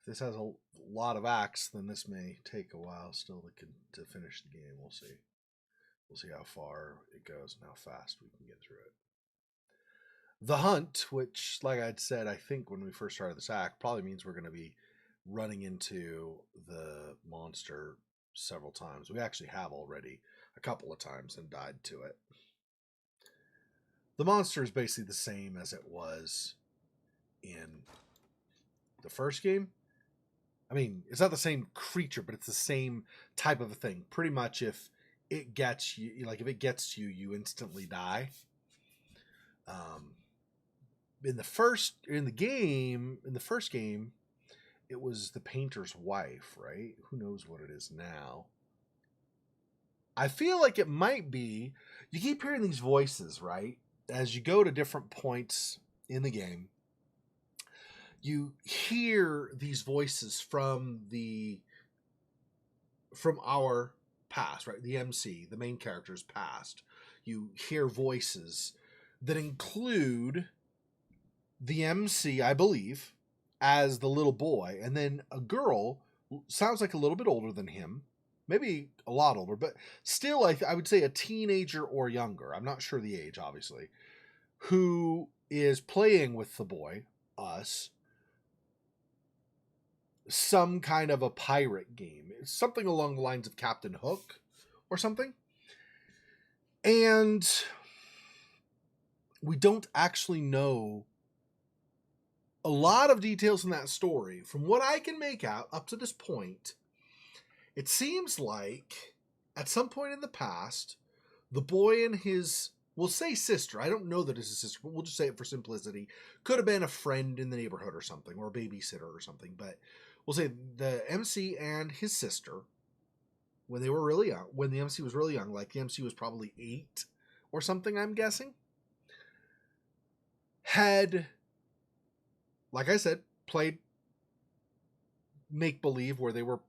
If this has a lot of acts, then this may take a while still to finish the game. We'll see. We'll see how far it goes and how fast we can get through it. The hunt, which, like I'd said, I think when we first started this act, probably means we're going to be running into the monster several times. We actually have already a couple of times and died to it. The monster is basically the same as it was in the first game. I mean, it's not the same creature, but it's the same type of a thing. Pretty much if it gets you, like if it gets you, you instantly die. In the first game, it was the painter's wife, right? Who knows what it is now? I feel like it might be. You keep hearing these voices, right? As you go to different points in the game, you hear these voices from our past, right? The MC, the main character's past. You hear voices that include the MC, I believe, as the little boy, and then a girl, sounds like a little bit older than him, maybe a lot older, but still, I would say a teenager or younger. I'm not sure the age, obviously, who is playing with the boy, us, some kind of a pirate game. It's something along the lines of Captain Hook or something. And we don't actually know a lot of details in that story. From what I can make out up to this point, it seems like at some point in the past, the boy and his, we'll say sister, I don't know that it's a sister, but we'll just say it for simplicity, could have been a friend in the neighborhood or something, or a babysitter or something, but we'll say the MC and his sister, when they were really young, when the MC was really young, like the MC was probably 8 or something, I'm guessing, had, like I said, played make-believe where they were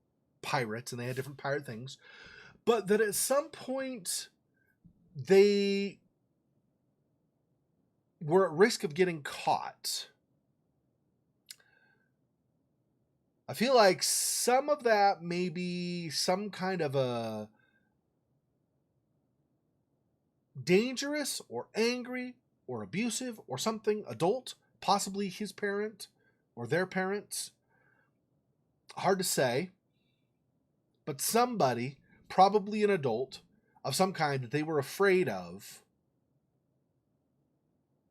pirates and they had different pirate things, but that at some point they were at risk of getting caught. I feel like some of that may be some kind of a dangerous or angry or abusive or something adult, possibly his parent or their parents. Hard to say. But somebody, probably an adult of some kind that they were afraid of,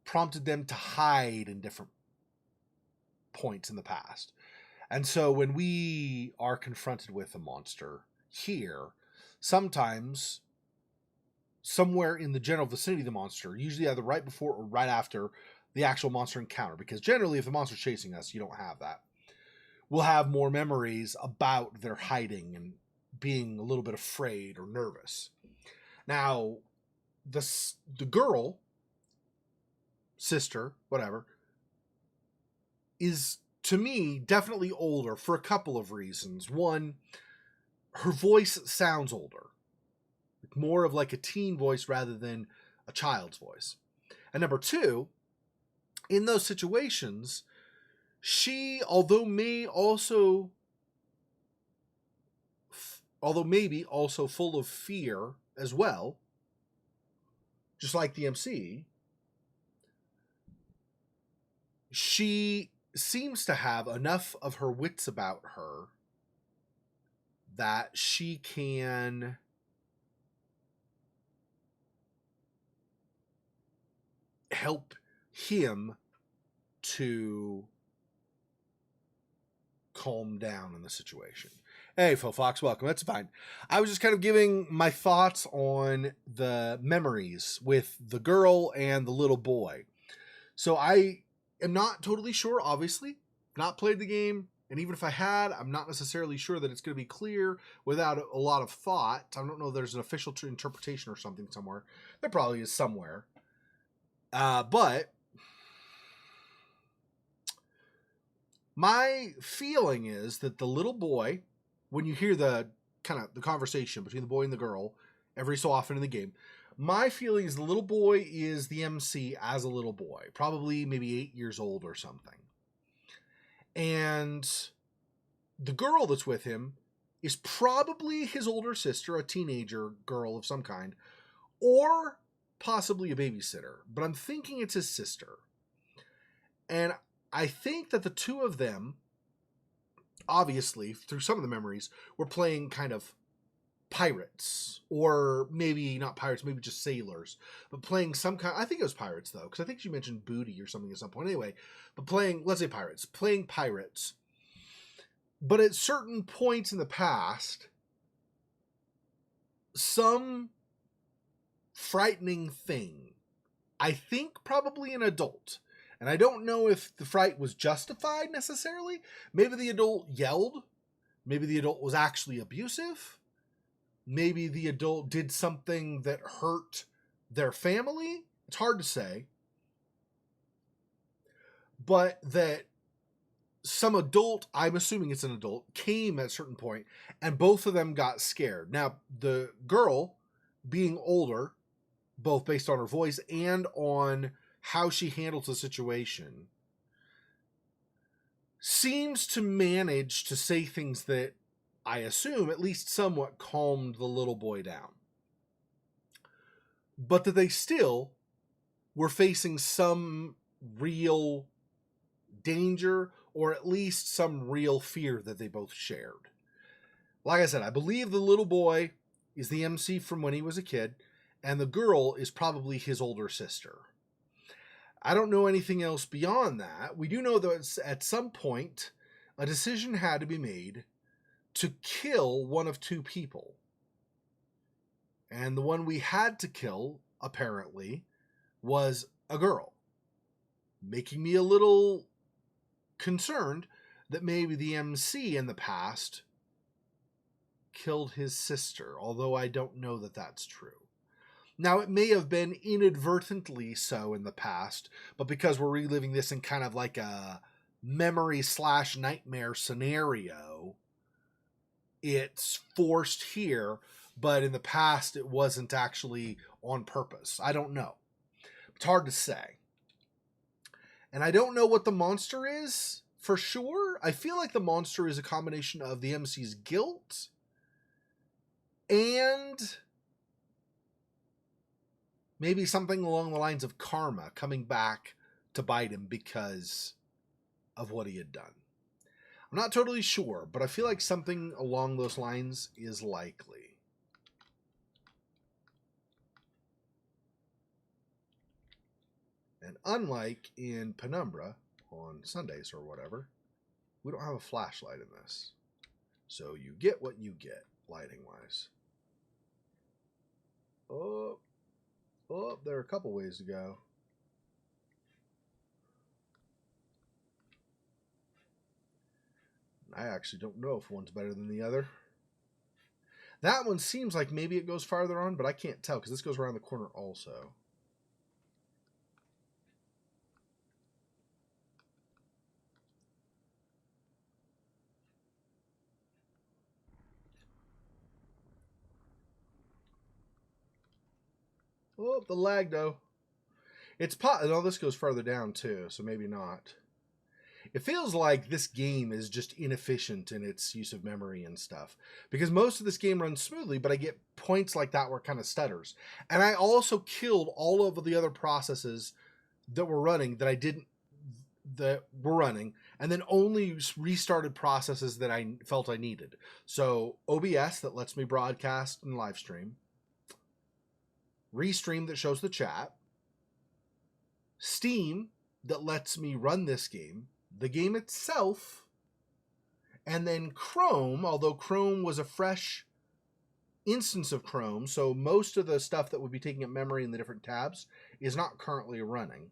prompted them to hide in different points in the past. And so when we are confronted with a monster here, sometimes somewhere in the general vicinity of the monster, usually either right before or right after the actual monster encounter, because generally if the monster's chasing us, you don't have that. We'll have more memories about their hiding and being a little bit afraid or nervous. Now, the girl, sister, whatever, is, to me, definitely older for a couple of reasons. One, her voice sounds older. More of like a teen voice rather than a child's voice. And number two, in those situations, she, although maybe also full of fear as well, just like the MC, she seems to have enough of her wits about her that she can help him to calm down in the situation. Hey, Phil Fox, welcome. That's fine. I was just kind of giving my thoughts on the memories with the girl and the little boy. So I am not totally sure, obviously. Not played the game, and even if I had, I'm not necessarily sure that it's going to be clear without a lot of thought. I don't know if there's an official interpretation or something somewhere. There probably is somewhere. But my feeling is that the little boy, when you hear the conversation between the boy and the girl every so often in the game, my feeling is the little boy is the MC as a little boy, probably maybe 8 years old or something. And the girl that's with him is probably his older sister, a teenager girl of some kind, or possibly a babysitter. But I'm thinking it's his sister. And I think that the two of them, obviously, through some of the memories, were playing kind of pirates, or maybe not pirates, maybe just sailors, but playing some kind, I think it was pirates though, because I think she mentioned booty or something at some point. Anyway, but playing, let's say pirates, playing pirates. But at certain points in the past, some frightening thing, I think probably an adult, and I don't know if the fright was justified necessarily. Maybe the adult yelled, maybe the adult was actually abusive, maybe the adult did something that hurt their family. It's hard to say. But that some adult, I'm assuming it's an adult, came at a certain point and both of them got scared. Now, the girl, being older, both based on her voice and on how she handles the situation, seems to manage to say things that I assume at least somewhat calmed the little boy down. But that they still were facing some real danger, or at least some real fear that they both shared. Like I said, I believe the little boy is the MC from when he was a kid, and the girl is probably his older sister. I don't know anything else beyond that. We do know that at some point, a decision had to be made to kill one of two people. And the one we had to kill, apparently, was a girl. Making me a little concerned that maybe the MC in the past killed his sister, although I don't know that that's true. Now, it may have been inadvertently so in the past, but because we're reliving this in kind of like a memory/nightmare scenario, it's forced here, but in the past it wasn't actually on purpose. I don't know. It's hard to say. And I don't know what the monster is for sure. I feel like the monster is a combination of the MC's guilt and maybe something along the lines of karma coming back to bite him because of what he had done. I'm not totally sure, but I feel like something along those lines is likely. And unlike in Penumbra on Sundays or whatever, we don't have a flashlight in this. So you get what you get, lighting-wise. Oh, there are a couple ways to go. I actually don't know if one's better than the other. That one seems like maybe it goes farther on, but I can't tell because this goes around the corner also. Oh, the lag though. It's oh, this goes further down too, so maybe not. It feels like this game is just inefficient in its use of memory and stuff. Because most of this game runs smoothly, but I get points like that where it kind of stutters. And I also killed all of the other processes that were running and then only restarted processes that I felt I needed. So OBS that lets me broadcast and live stream. Restream that shows the chat. Steam that lets me run this game. The game itself, and then Chrome, although Chrome was a fresh instance of Chrome, so most of the stuff that would be taking up memory in the different tabs is not currently running,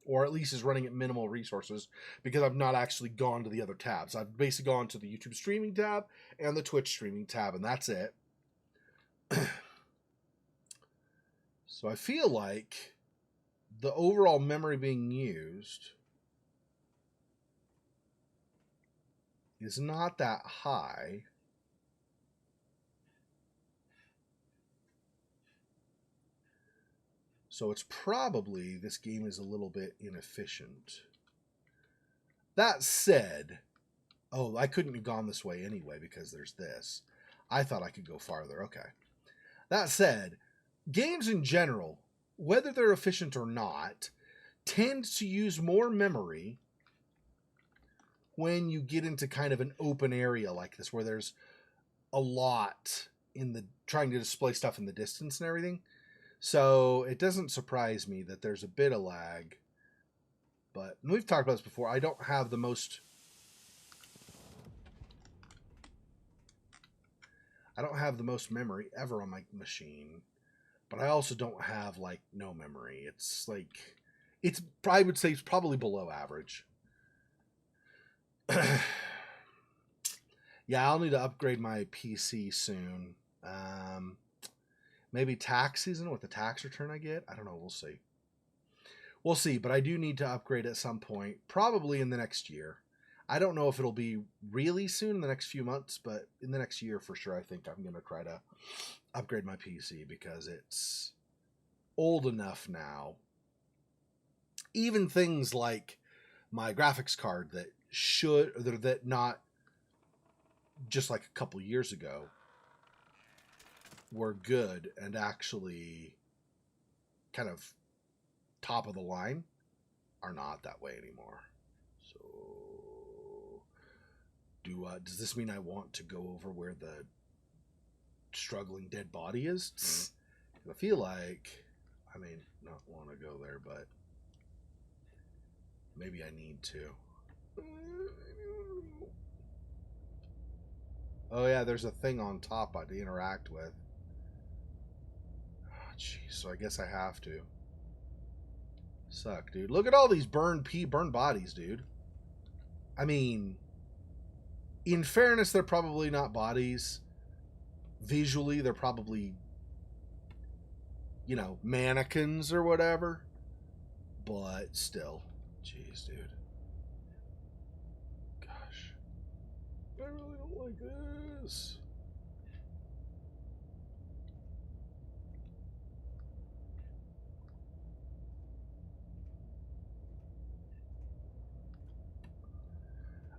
or at least is running at minimal resources, because I've not actually gone to the other tabs. I've basically gone to the YouTube streaming tab and the Twitch streaming tab, and that's it. So I feel like the overall memory being used is not that high. So it's probably this game is a little bit inefficient. That said, Oh, I couldn't have gone this way anyway because there's this. I thought I could go farther. Okay. That said, games in general, whether they're efficient or not, tend to use more memory when you get into kind of an open area like this where there's a lot in the trying to display stuff in the distance and everything. So it doesn't surprise me that there's a bit of lag. But we've talked about this before. I don't have the most memory ever on my machine, but I also don't have like no memory. It's like I would say it's probably below average. Yeah, I'll need to upgrade my PC soon. Maybe tax season with the tax return I get. I don't know. We'll see. We'll see, but I do need to upgrade at some point, probably in the next year. I don't know if it'll be really soon in the next few months, but in the next year for sure, I think I'm going to try to upgrade my PC because it's old enough now. Even things like my graphics card that not just like a couple years ago were good and actually kind of top of the line are not that way anymore. So does this mean I want to go over where the struggling dead body is? I feel like I may not want to go there, but maybe I need to. Oh yeah, there's a thing on top I have to interact with. Oh, jeez, so I guess I have to. Suck, dude. Look at all these burned bodies, dude. I mean, in fairness, they're probably not bodies. Visually, they're probably, mannequins or whatever. But still, jeez, dude. Gosh, I really don't like this.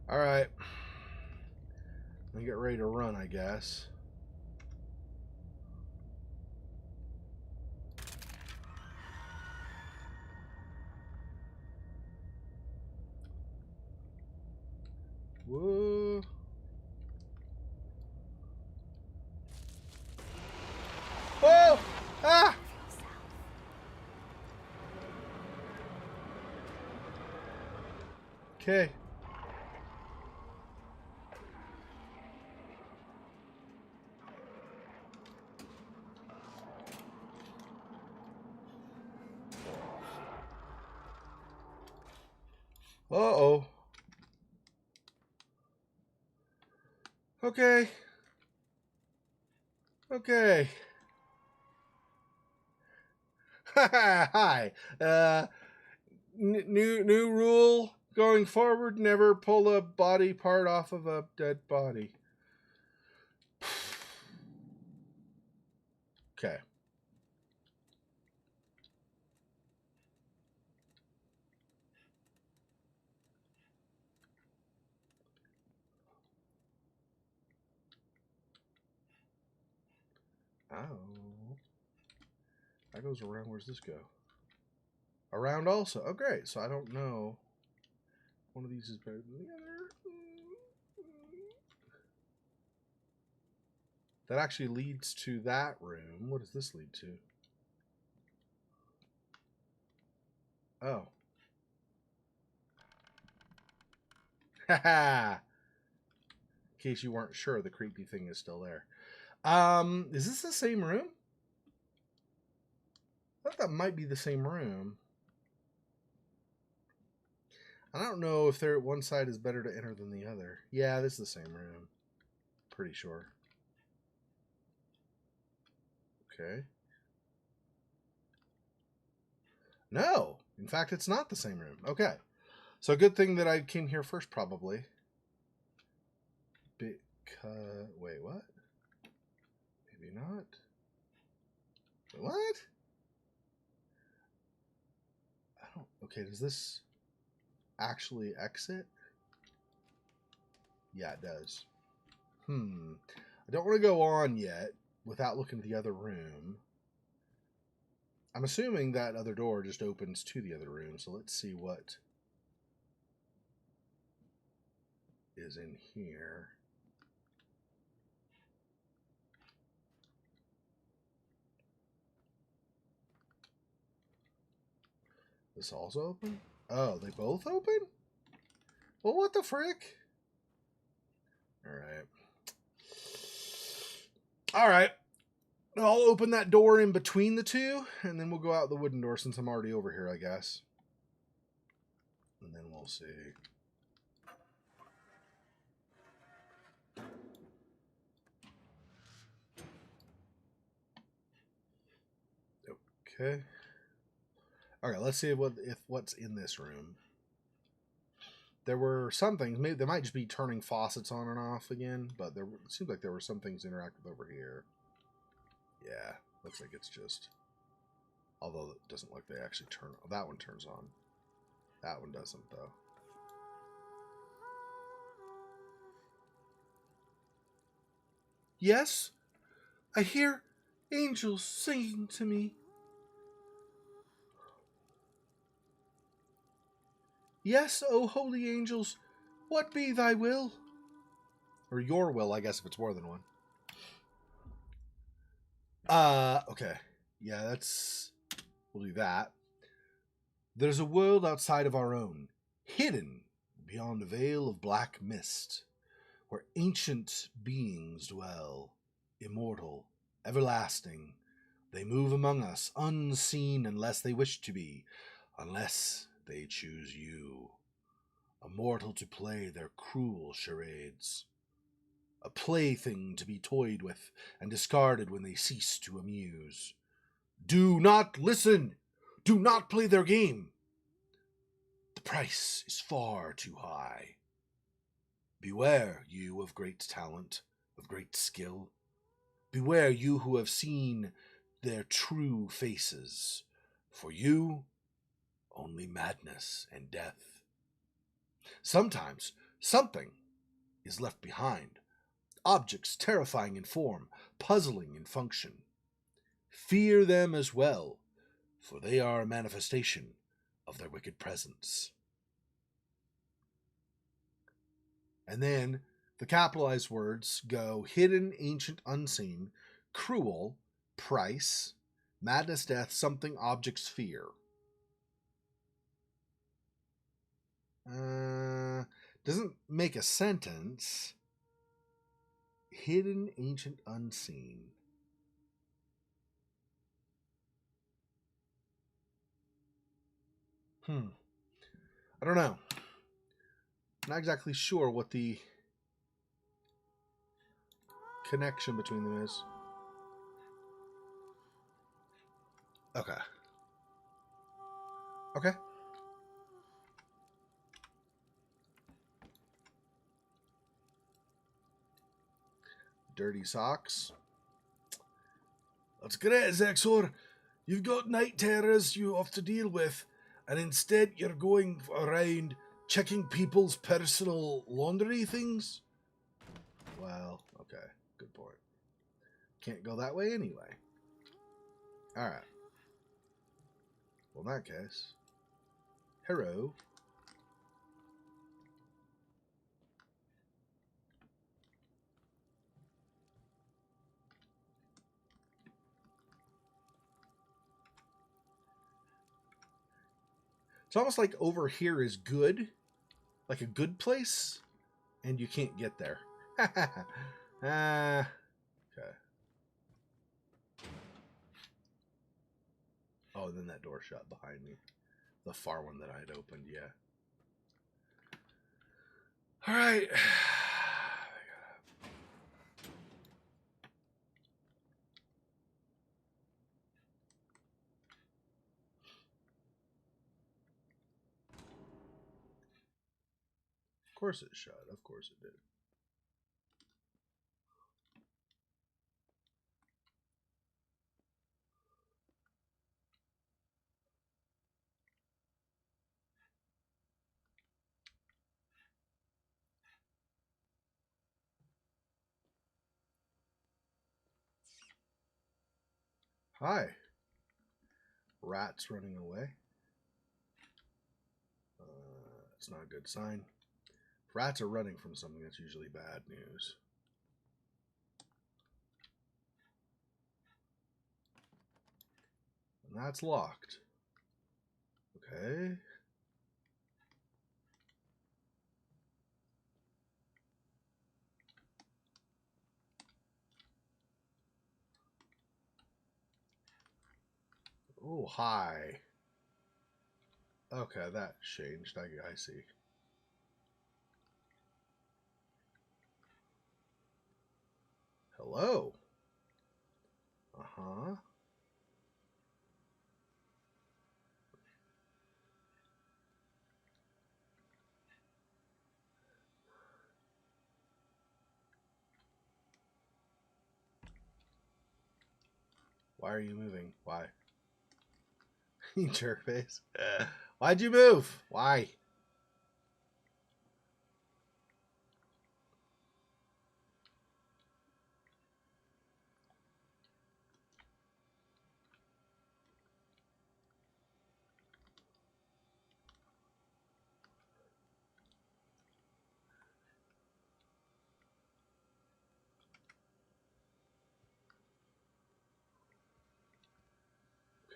All right, let me get ready to run, I guess. Whoa. Whoa! Ah! Okay. Uh-oh. Okay. Okay. Hi. New rule going forward: never pull a body part off of a dead body. Okay. Oh. That goes around. Where's this go? Around also. Oh, great. So I don't know. One of these is better than the other. That actually leads to that room. What does this lead to? Oh. Haha. In case you weren't sure, the creepy thing is still there. Is this the same room? I thought that might be the same room. I don't know if one side is better to enter than the other. Yeah, this is the same room. Pretty sure. Okay. No. In fact, it's not the same room. Okay. So good thing that I came here first, probably. Because... Wait, what? Maybe not. What? I don't... Okay, does this actually exit? Yeah, it does. I don't want to go on yet without looking at the other room. I'm assuming that other door just opens to the other room, so let's see what is in here. This also open? Oh, they both open? Well, what the frick? Alright. Alright. I'll open that door in between the two, and then we'll go out the wooden door since I'm already over here, I guess. And then we'll see. Okay. Okay, let's see what's in this room. There were some things, maybe they might just be turning faucets on and off again, but it seems like there were some things interactive over here. Yeah, looks like it's just, although it doesn't look like they actually turn, oh, that one turns on. That one doesn't, though. Yes, I hear angels singing to me. Yes, O holy angels, what be thy will? Or your will, I guess, if it's more than one. Okay. Yeah, we'll do that. There's a world outside of our own, hidden beyond a veil of black mist, where ancient beings dwell, immortal, everlasting. They move among us, unseen unless they wish to be, unless they choose you, a mortal to play their cruel charades, a plaything to be toyed with and discarded when they cease to amuse. Do not listen! Do not play their game! The price is far too high. Beware, you of great talent, of great skill. Beware, you who have seen their true faces. For you, only madness and death. Sometimes something is left behind. Objects terrifying in form, puzzling in function. Fear them as well, for they are a manifestation of their wicked presence. And then the capitalized words go hidden, ancient, unseen, cruel, price, madness, death, something, objects, fear. Doesn't make a sentence. Hidden, ancient, unseen. I don't know. Not exactly sure what the connection between them is. Okay. Okay. Dirty socks. That's great, Xexor. You've got night terrors you have to deal with, and instead you're going around checking people's personal laundry things? Well, okay. Good point. Can't go that way anyway. Alright. Well, in that case. Hello. It's almost like over here is good. Like a good place. And you can't get there. Okay. Oh, and then that door shut behind me. The far one that I had opened, yeah. Alright. Of course it shut. Of course it did. Hi. Rats running away. It's not a good sign. If rats are running from something, that's usually bad news. And that's locked. Okay. Oh, hi. Okay, that changed. I see. Hello. Uh-huh. Why are you moving? Why? You jerkface. Why'd you move? Why?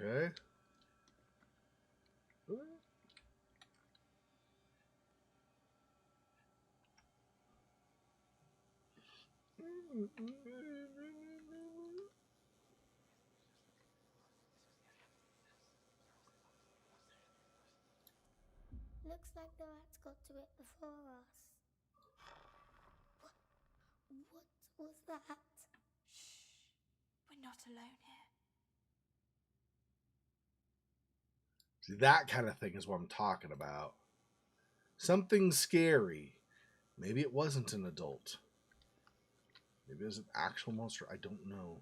Okay. Looks like the rats got to it before us. What was that? Shh. We're not alone here. See, that kind of thing is what I'm talking about. Something scary. Maybe it wasn't an adult. Maybe it was an actual monster. I don't know.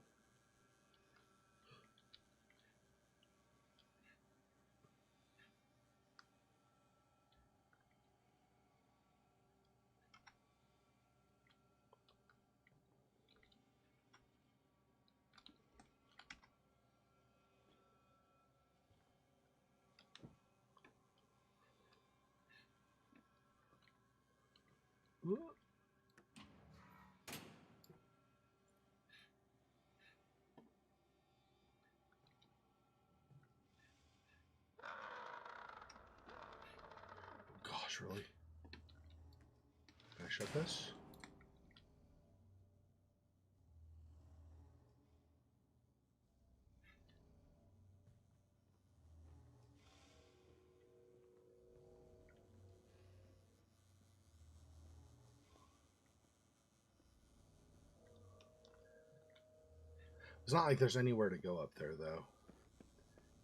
Gosh, really? Can I shut this? It's not like there's anywhere to go up there, though.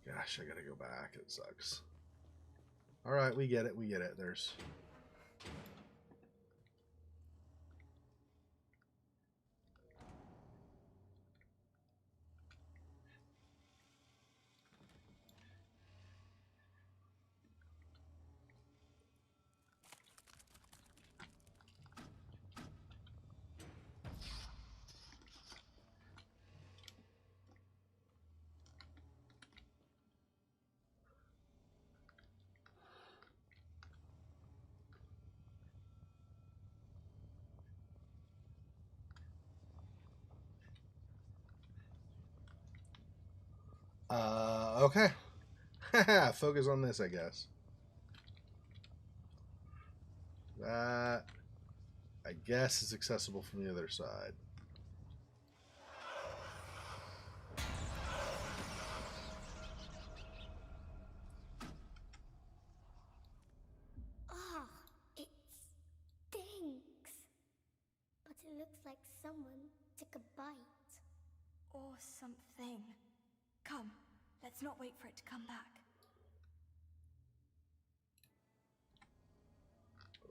Gosh, I gotta go back. It sucks. Alright, we get it. We get it. There's... okay. Focus on this, I guess. That, I guess, is accessible from the other side. Ah, it stinks. But it looks like someone took a bite. Or something. Come, let's not wait for it to come back.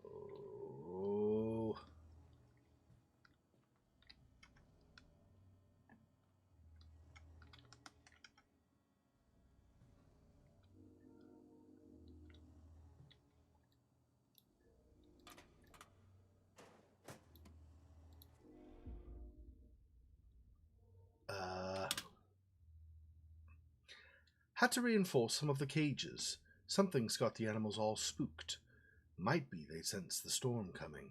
Oh. Had to reinforce some of the cages. Something's got the animals all spooked. Might be they sense the storm coming.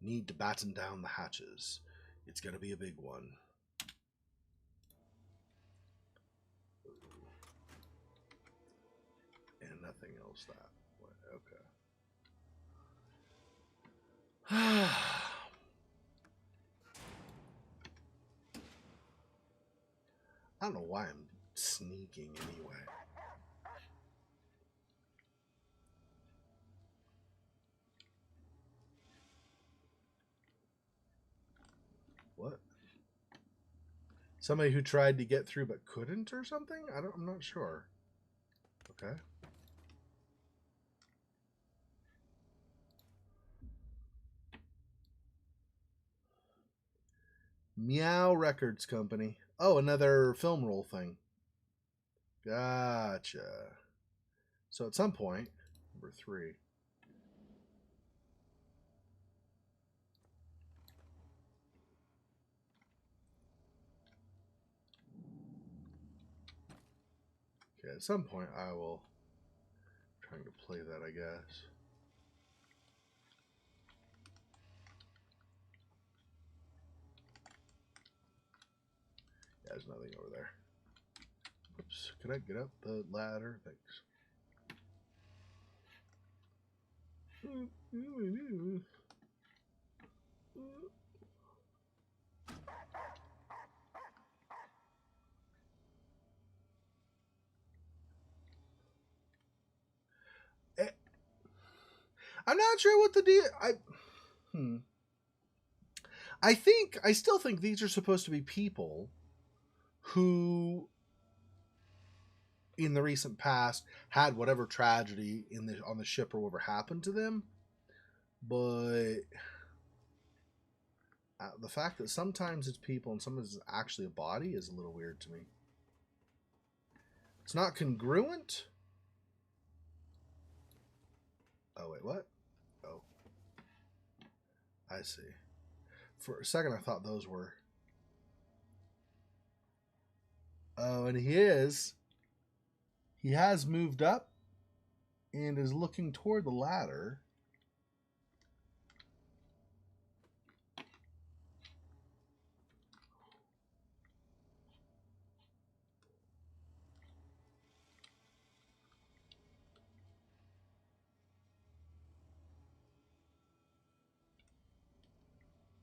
Need to batten down the hatches. It's gonna be a big one. And nothing else that way. Okay. I don't know why I'm sneaking anyway. What? Somebody who tried to get through but couldn't or something? I'm not sure. Okay. Meow Records Company. Oh, another film roll thing. Gotcha. So at some point, number 3. Okay, at some point I will trying to play that, I guess. Yeah, there's nothing over there. Oops, can I get up the ladder? Thanks. I'm not sure what the deal. I still think these are supposed to be people who, in the recent past, had whatever tragedy on the ship or whatever happened to them. But the fact that sometimes it's people and sometimes it's actually a body is a little weird to me. It's not congruent. Oh, wait, what? Oh. I see. For a second, I thought those were... Oh, and he has moved up and is looking toward the ladder.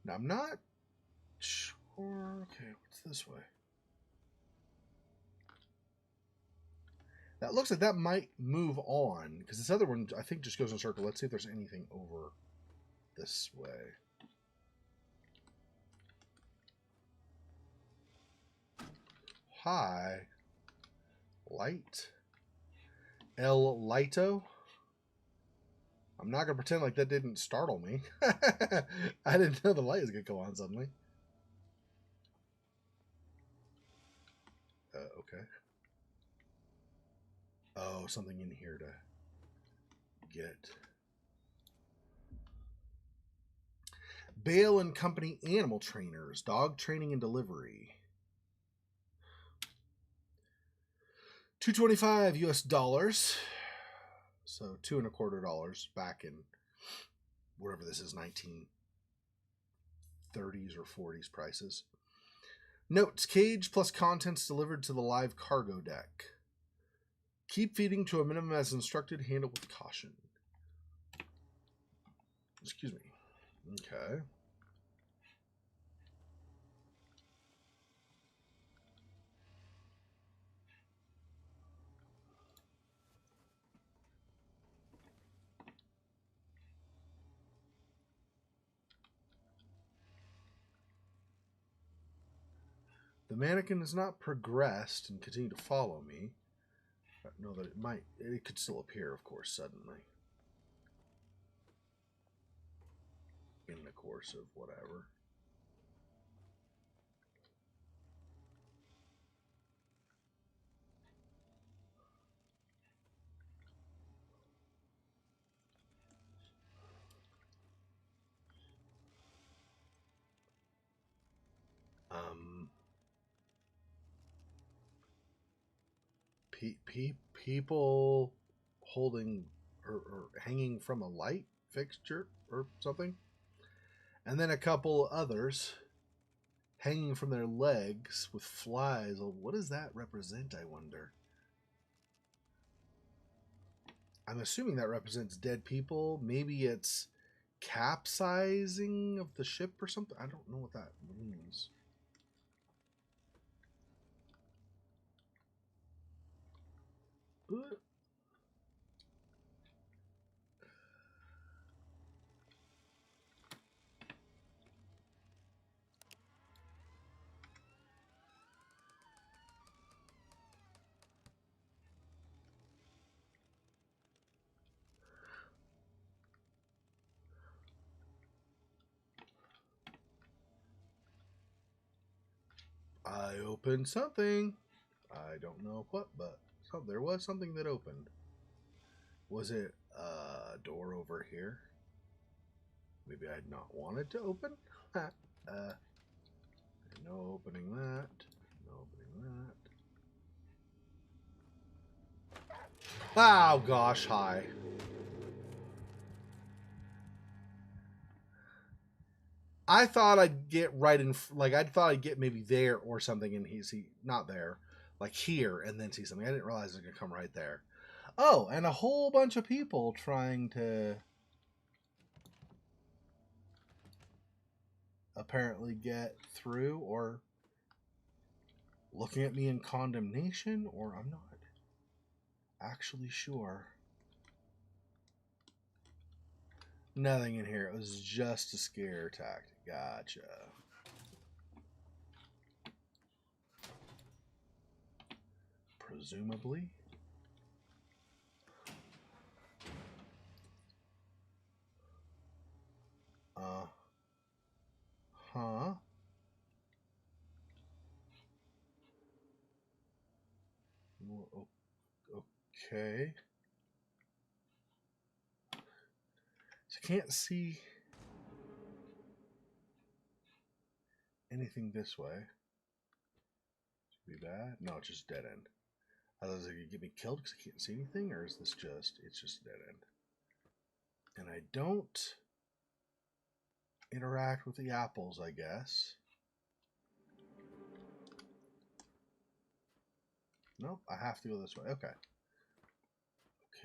Now, I'm not sure. Okay, what's this way? That looks like that might move on, because this other one, I think, just goes in a circle. Let's see if there's anything over this way. Hi. Light. El Lito. I'm not going to pretend like that didn't startle me. I didn't know the light was going to go on suddenly. Okay. Oh, something in here to get. Bale and Company Animal Trainers, Dog Training and Delivery. $225 US. So $2.25 back in whatever this is, 1930s or 40s prices. Notes: cage plus contents delivered to the live cargo deck. Keep feeding to a minimum as instructed. Handle with caution. Excuse me. Okay. The mannequin has not progressed and continued to follow me. I know that it could still appear, of course, suddenly. In the course of whatever. People holding or hanging from a light fixture or something. And then a couple others hanging from their legs with flies. What does that represent, I wonder? I'm assuming that represents dead people. Maybe it's capsizing of the ship or something. I don't know what that means. I opened something. I don't know what, but there was something that opened. Was it a door over here? Maybe I'd not wanted to open? No opening that. No opening that. Oh gosh, hi. I thought I'd get right in, like I thought I'd get maybe there or something, and he's not there, like here, and then see something. I didn't realize it was gonna come right there. Oh, and a whole bunch of people trying to apparently get through, or looking at me in condemnation, or I'm not actually sure. Nothing in here. It was just a scare tactic. Gotcha. Presumably. Huh. Okay. So I can't see anything this way. Should be bad. No, it's just dead end. I thought it was like, get me killed because I can't see anything, or is this just, it's just a dead end? And I don't interact with the apples, I guess. Nope, I have to go this way. Okay.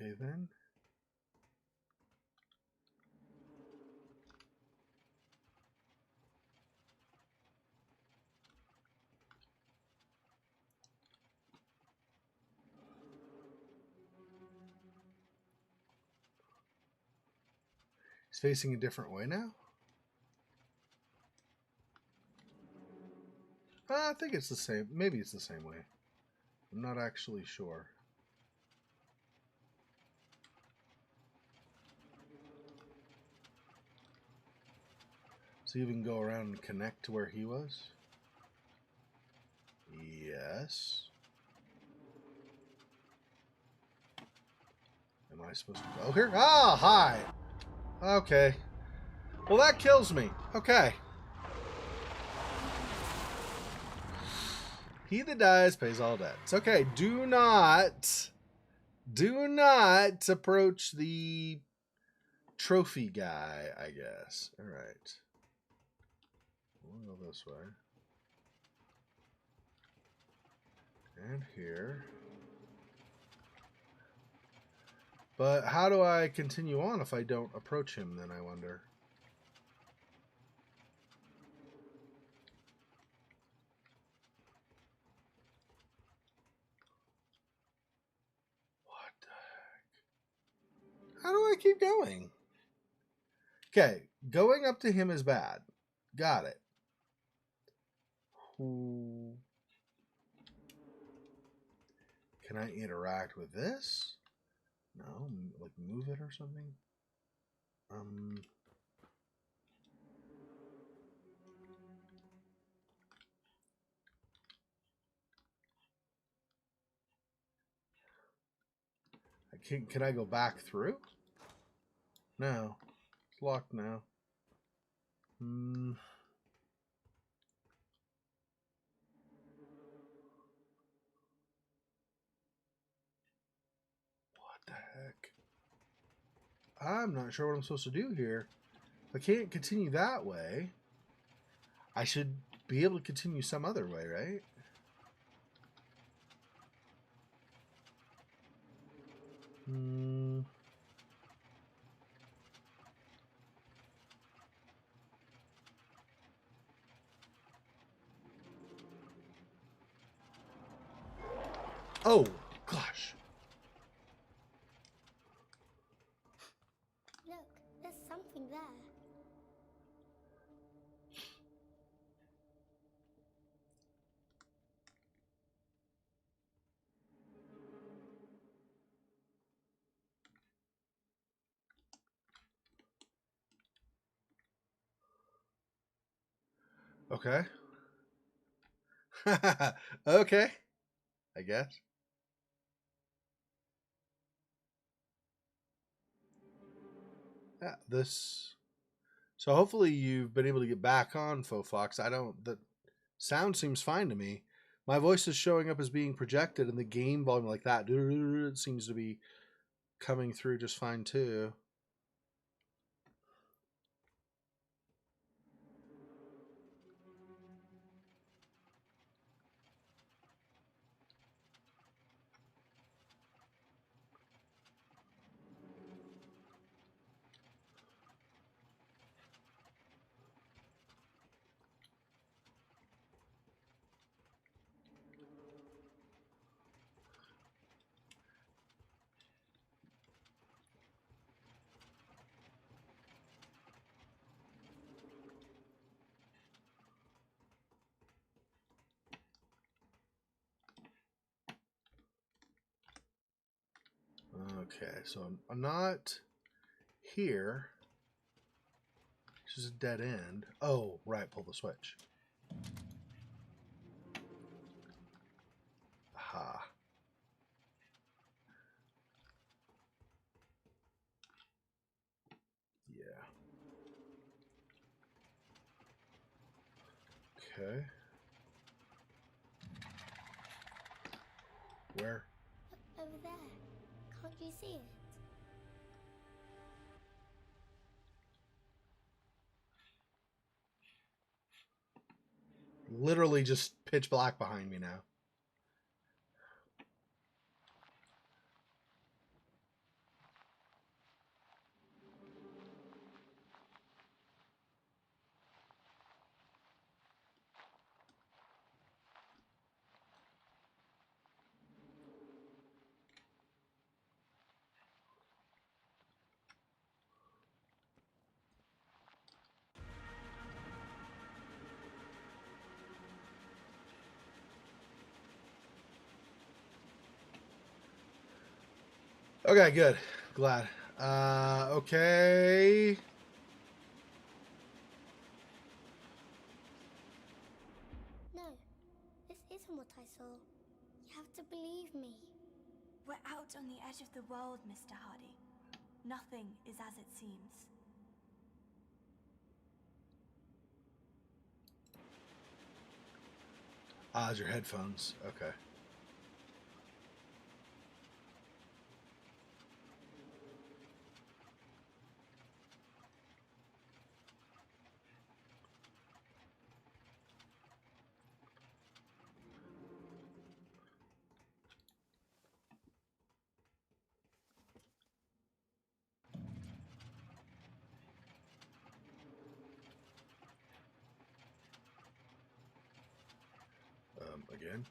Okay, then. He's facing a different way now? I think it's the same. Maybe it's the same way. I'm not actually sure. So you can go around and connect to where he was? Yes. Am I supposed to go here? Ah, hi. Okay. Well, that kills me. Okay. He that dies pays all debts. Okay, do not approach the trophy guy, I guess. All right. We'll go this way. And here. But how do I continue on if I don't approach him, then I wonder? What the heck? How do I keep going? Okay, going up to him is bad. Got it. Can I interact with this? No, like move it or something? Can I go back through? No. It's locked now. I'm not sure what I'm supposed to do here. If I can't continue that way, I should be able to continue some other way, right? Hmm. Oh, gosh. Look, there's something there. Okay. Okay, I guess. Yeah, this. So hopefully you've been able to get back on Faux Fox. I don't. The sound seems fine to me. My voice is showing up as being projected, and the game volume like that it seems to be coming through just fine too. Okay, so I'm not here. It's just a dead end. Oh, right, pull the switch. Aha. Yeah. Okay. Where? Look, over there. Can't you see it? Literally just pitch black behind me now. Okay, good. Glad. Okay. No, this isn't what I saw. You have to believe me. We're out on the edge of the world, Mr. Hardy. Nothing is as it seems. Ah, it's your headphones. Okay. Again.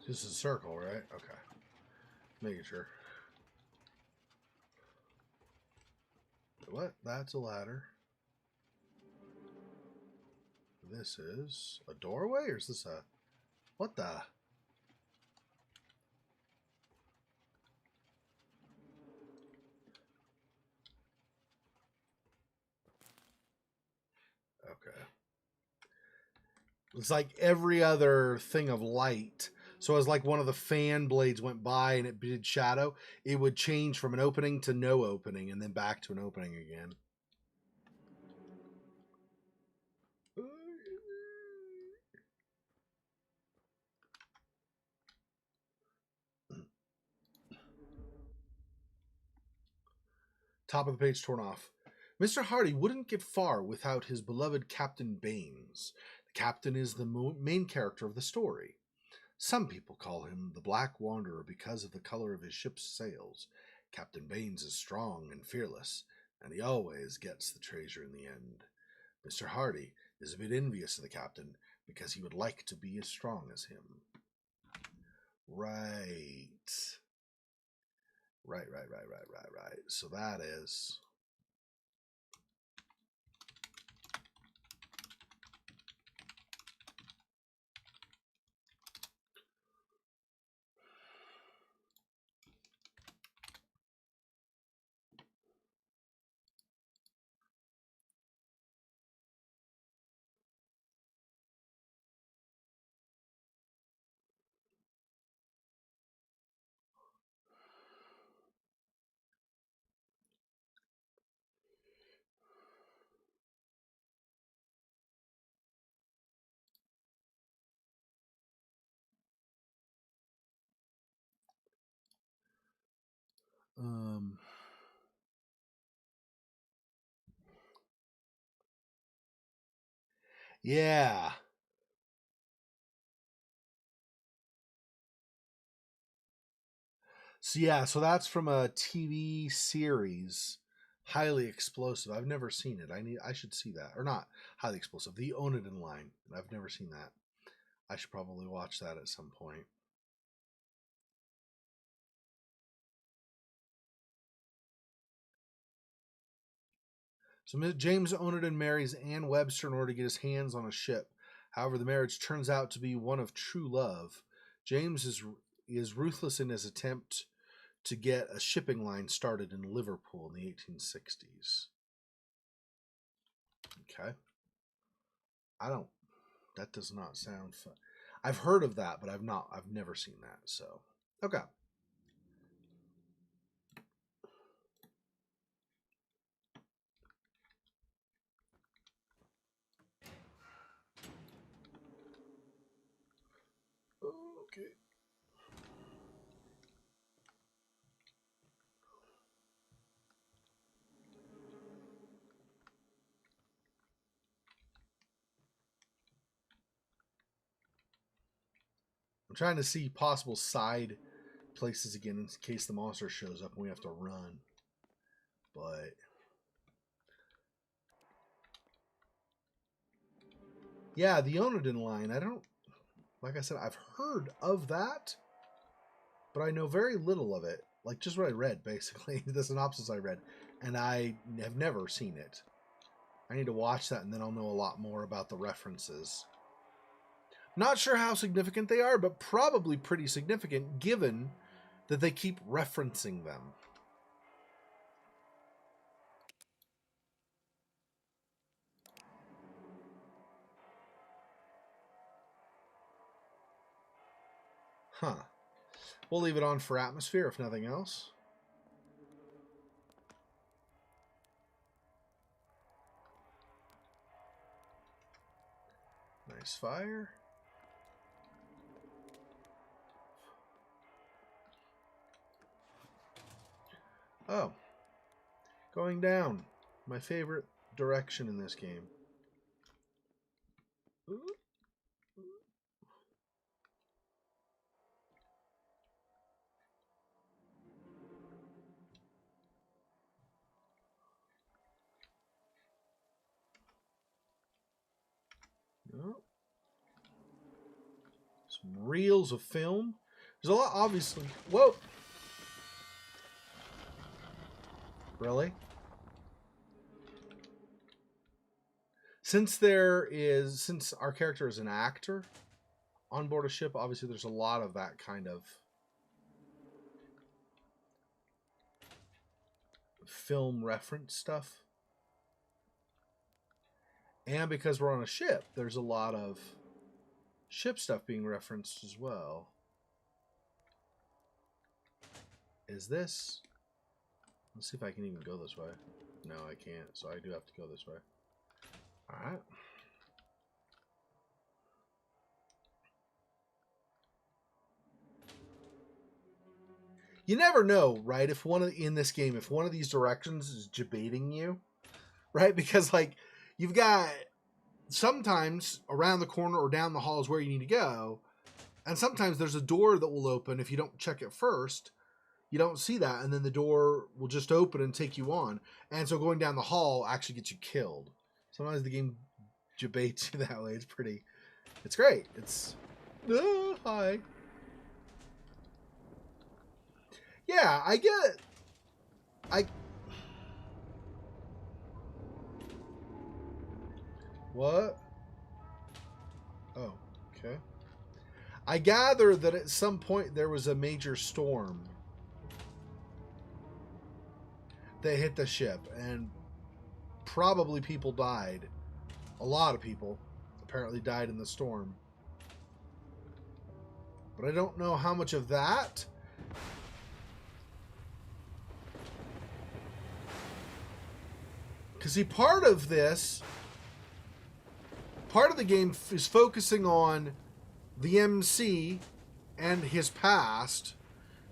This is a circle, right? Okay. Making sure. What? That's a ladder. This is a doorway, or is this a... What the... Okay. It's like every other thing of light. So as like one of the fan blades went by and it did shadow, it would change from an opening to no opening and then back to an opening again. Top of the page torn off. Mr. Hardy wouldn't get far without his beloved Captain Baines. The captain is the main character of the story. Some people call him the Black Wanderer because of the color of his ship's sails. Captain Baines is strong and fearless, and he always gets the treasure in the end. Mr. Hardy is a bit envious of the captain because he would like to be as strong as him. Right. Right. So that is... Yeah. So that's from a TV series, Highly Explosive. I've never seen it. I should see that. Or not Highly Explosive, The Onedin Line. I've never seen that. I should probably watch that at some point. So James Onedin marries Anne Webster in order to get his hands on a ship. However, the marriage turns out to be one of true love. James is ruthless in his attempt to get a shipping line started in Liverpool in the 1860s. Okay. That does not sound fun. I've heard of that, but I've never seen that. So, okay. Okay. I'm trying to see possible side places again in case the monster shows up and we have to run. But yeah, the Onedin line, like I said, I've heard of that, but I know very little of it. Like just what I read, basically, the synopsis I read, and I have never seen it. I need to watch that, and then I'll know a lot more about the references. Not sure how significant they are, but probably pretty significant, given that they keep referencing them. Huh. We'll leave it on for atmosphere, if nothing else. Nice fire. Oh. Going down. My favorite direction in this game. Oh. Some reels of film. There's a lot, obviously. Whoa! Really? Since our character is an actor on board a ship, obviously there's a lot of that kind of film reference stuff. And because we're on a ship, there's a lot of ship stuff being referenced as well. Is this... Let's see if I can even go this way. No, I can't, so I do have to go this way. Alright. You never know, right? If in this game, if one of these directions is debating you, right? Because like you've got sometimes around the corner or down the hall is where you need to go, and sometimes there's a door that will open if you don't check it first. You don't see that, and then the door will just open and take you on. And so going down the hall actually gets you killed. Sometimes the game debates you that way. It's great. It's hi. Yeah, I get it. What? Oh, okay. I gather that at some point there was a major storm that hit the ship, and probably people died. A lot of people apparently died in the storm. But I don't know how much of that. Because see, part of the game is focusing on the MC and his past,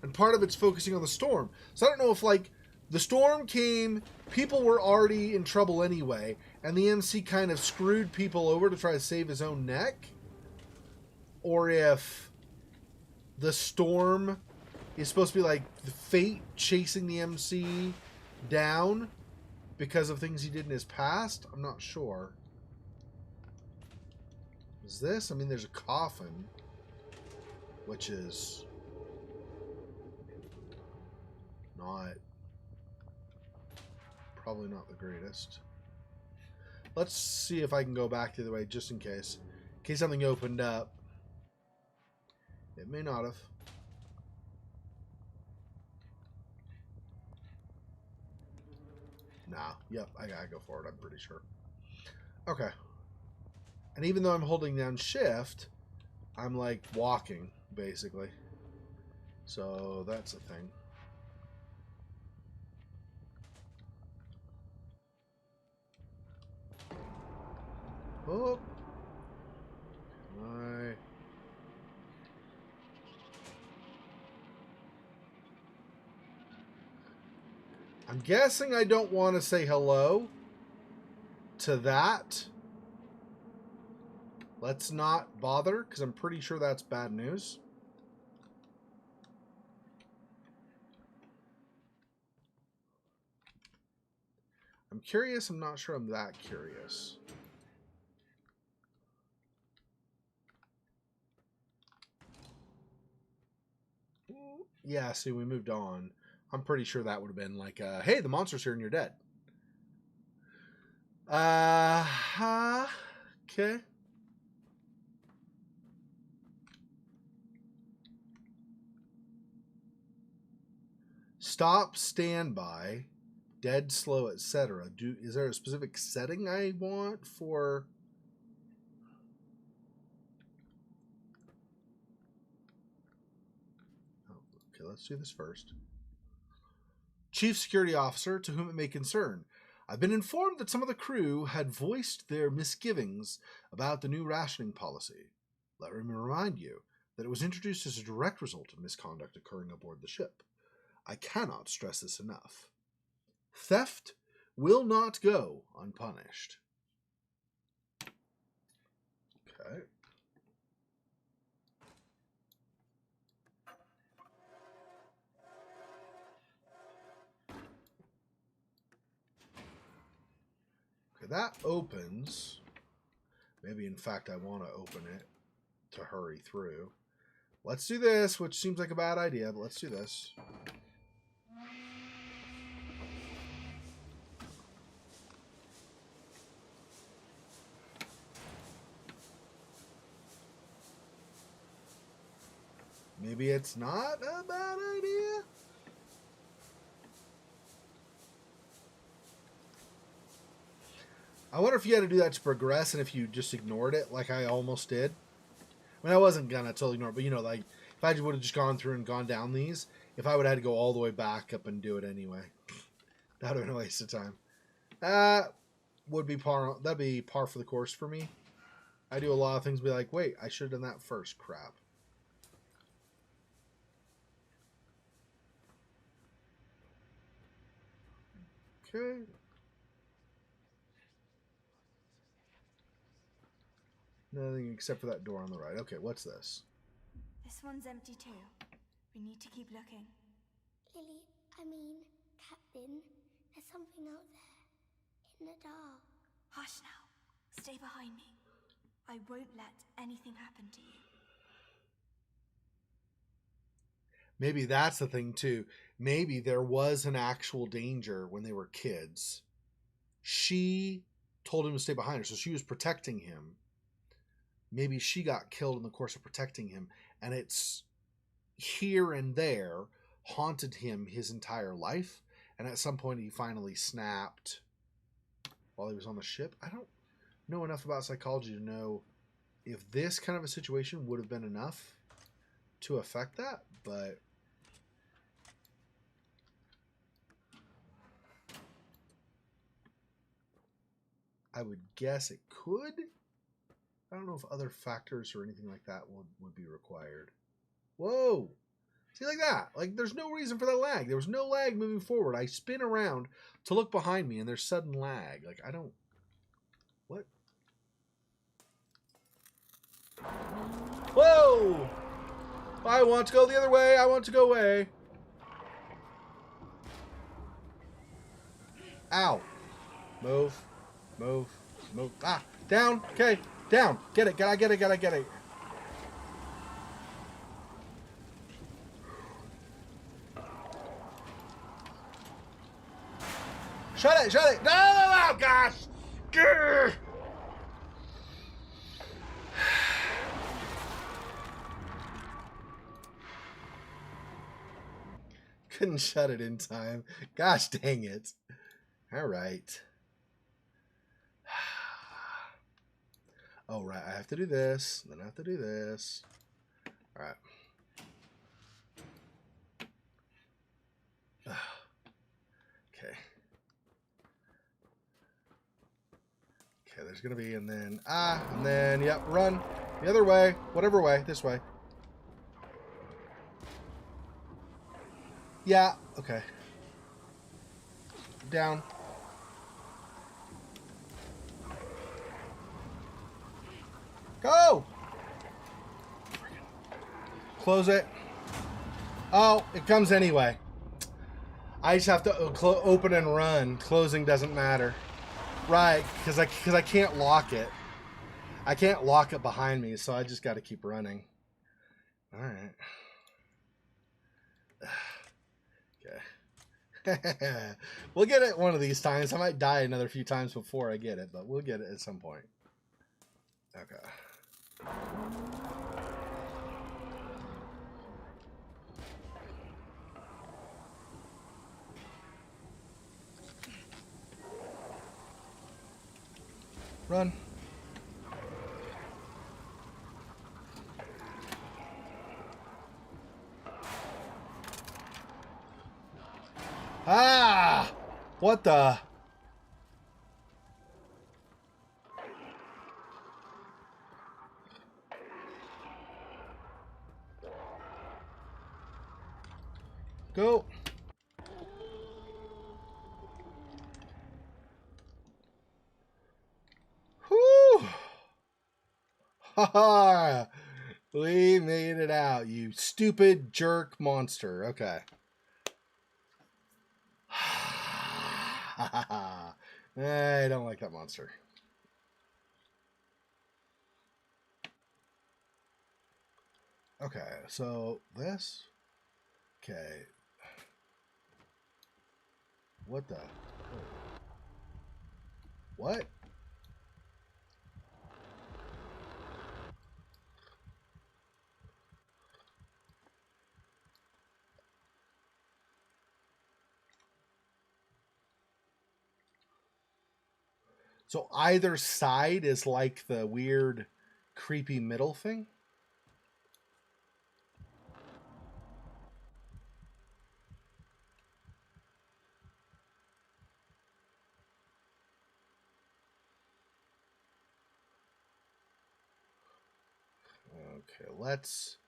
and part of it's focusing on the storm. So I don't know if like the storm came, people were already in trouble anyway, and the MC kind of screwed people over to try to save his own neck, or if the storm is supposed to be like the fate chasing the MC down because of things he did in his past. I'm not sure. Is this? I mean, there's a coffin, which is probably not the greatest. Let's see if I can go back the other way just in case. In case something opened up. It may not have. Nah. Yep, I gotta go for it, I'm pretty sure. Okay. And even though I'm holding down shift, I'm like walking, basically. So that's a thing. Oh. I'm guessing I don't want to say hello to that. Let's not bother, because I'm pretty sure that's bad news. I'm curious. I'm not sure I'm that curious. Yeah, see, we moved on. I'm pretty sure that would have been like, hey, the monster's here and you're dead. Okay. Stop, standby, dead, slow, etc. Is there a specific setting I want for? Okay, let's do this first. Chief Security Officer, to whom it may concern. I've been informed that some of the crew had voiced their misgivings about the new rationing policy. Let me remind you that it was introduced as a direct result of misconduct occurring aboard the ship. I cannot stress this enough. Theft will not go unpunished. Okay. Okay, that opens. Maybe, in fact, I want to open it to hurry through. Let's do this, which seems like a bad idea, but let's do this. Maybe it's not a bad idea. I wonder if you had to do that to progress and if you just ignored it like I almost did. I mean, I wasn't gonna totally ignore it, but you know, like if I would have just gone through and gone down these, if I would have had to go all the way back up and do it anyway, that would have been a waste of time. Would be par. That'd be par for the course for me. I do a lot of things. Be like, wait, I should have done that first. Crap. Okay. Nothing except for that door on the right. Okay, what's this? This one's empty too. We need to keep looking. Lily, Captain, there's something out there. In the dark. Hush now. Stay behind me. I won't let anything happen to you. Maybe that's the thing too. Maybe there was an actual danger when they were kids. She told him to stay behind her, so she was protecting him. Maybe she got killed in the course of protecting him, and it's here and there haunted him his entire life, and at some point he finally snapped while he was on the ship. I don't know enough about psychology to know if this kind of a situation would have been enough to affect that, but I would guess it could. I don't know if other factors or anything like that would be required. Whoa! See, like that. Like, there's no reason for that lag. There was no lag moving forward. I spin around to look behind me, and there's sudden lag. Like, I don't... What? Whoa! I want to go the other way. I want to go away. Ow. Move. Move. Move. Ah! Down. Okay. Down. Get it. I get it. I get it. Shut it. Shut it. No, gosh. Grr. Couldn't shut it in time. Gosh dang it. All right. Oh, right. I have to do this. Then I have to do this. All right. Okay. Okay, there's going to be, and then, yep, run. The other way. Whatever way. This way. Yeah. Okay. Down. Go! Close it. Oh, it comes anyway. I just have to open and run. Closing doesn't matter. Right, because I can't lock it. I can't lock it behind me, so I just got to keep running. All right. Okay. We'll get it one of these times. I might die another few times before I get it, but we'll get it at some point. Okay. Run. Ah! What the? Go. Whew. Ha ha. We made it out, you stupid jerk monster. Okay. I don't like that monster. Okay, so this. Okay. What the? What? So either side is like the weird, creepy middle thing? Okay, let's...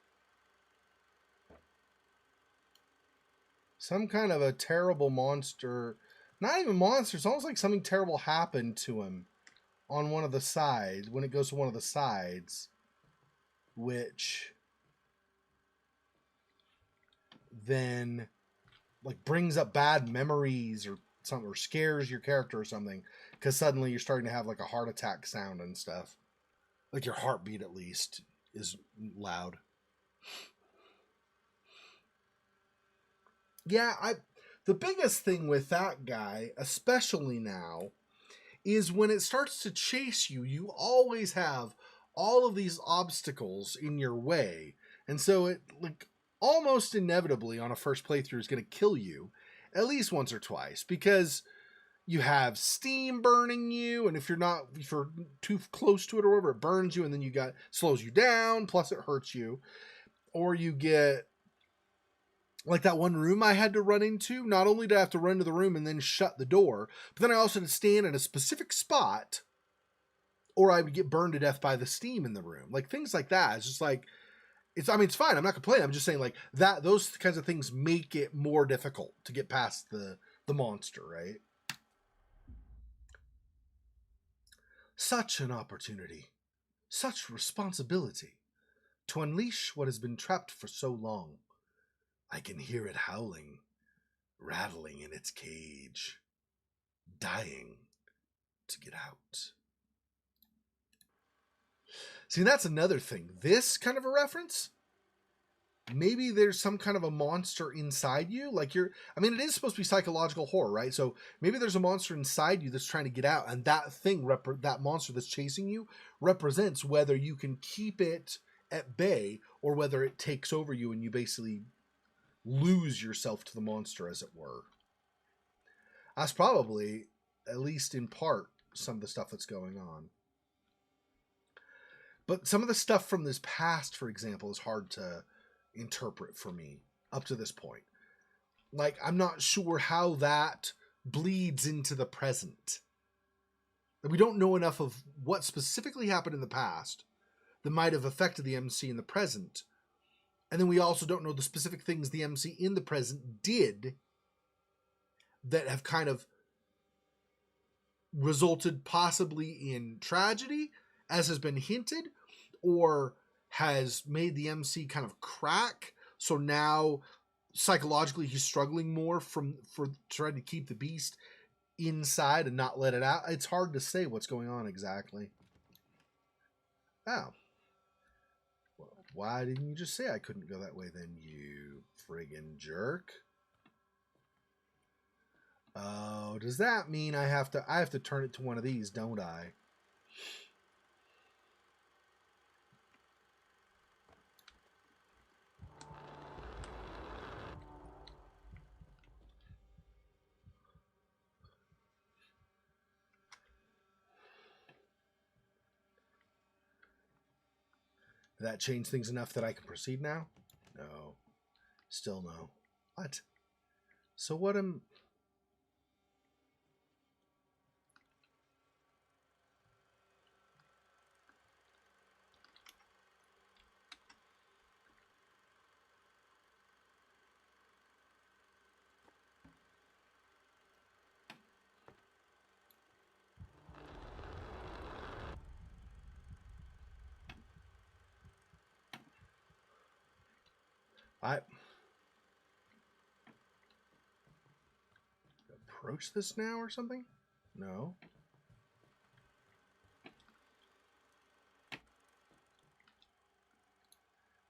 Some kind of a terrible monster Not even monster. It's almost like something terrible happened to him on one of the sides, when it goes to one of the sides, which then like brings up bad memories or something, or scares your character or something, because suddenly you're starting to have like a heart attack sound and stuff. Like your heartbeat at least is loud. Yeah, the biggest thing with that guy, especially now, is when it starts to chase you, you always have all of these obstacles in your way. And so it like almost inevitably on a first playthrough is going to kill you at least once or twice, because you have steam burning you, and if you're too close to it or whatever, it burns you, and then slows you down, plus it hurts you. Or you get like that one room I had to run into. Not only did I have to run to the room and then shut the door, but then I also had to stand in a specific spot, or I would get burned to death by the steam in the room. Like things like that. It's just like, it's fine. I'm not complaining. I'm just saying like that, those kinds of things make it more difficult to get past the monster, right? Such an opportunity, such responsibility, to unleash what has been trapped for so long. I can hear it howling, rattling in its cage, dying to get out. See, that's another thing. This kind of a reference, maybe there's some kind of a monster inside you. Like it is supposed to be psychological horror, right? So maybe there's a monster inside you that's trying to get out, and that that monster that's chasing you represents whether you can keep it at bay or whether it takes over you and you basically lose yourself to the monster, as it were. That's probably, at least in part, some of the stuff that's going on. But some of the stuff from this past, for example, is hard to interpret for me up to this point. Like, I'm not sure how that bleeds into the present. We don't know enough of what specifically happened in the past that might have affected the MC in the present. And then we also don't know the specific things the MC in the present did that have kind of resulted possibly in tragedy, as has been hinted, or has made the MC kind of crack. So now psychologically he's struggling more for trying to keep the beast inside and not let it out. It's hard to say what's going on exactly. Oh. Well, why didn't you just say I couldn't go that way then, you friggin' jerk? Oh, does that mean I have to turn it to one of these, don't I? Did that change things enough that I can proceed now? No. Still no. What? So what am... I approach this now or something? No.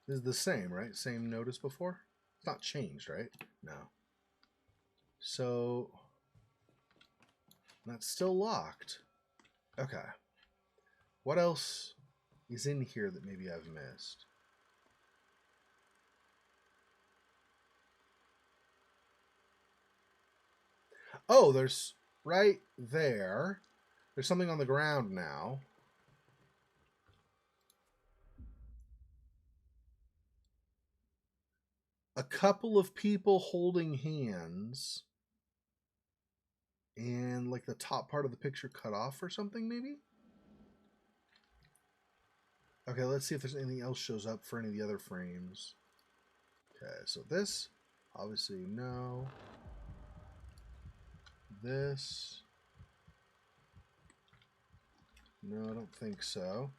This is the same, right? Same notice before? It's not changed, right? No. So that's still locked. Okay. What else is in here that maybe I've missed? Oh, there's right there. There's something on the ground now. A couple of people holding hands. And like the top part of the picture cut off or something, maybe? Okay, let's see if there's anything else shows up for any of the other frames. Okay, so this, obviously no. this. No, I don't think so.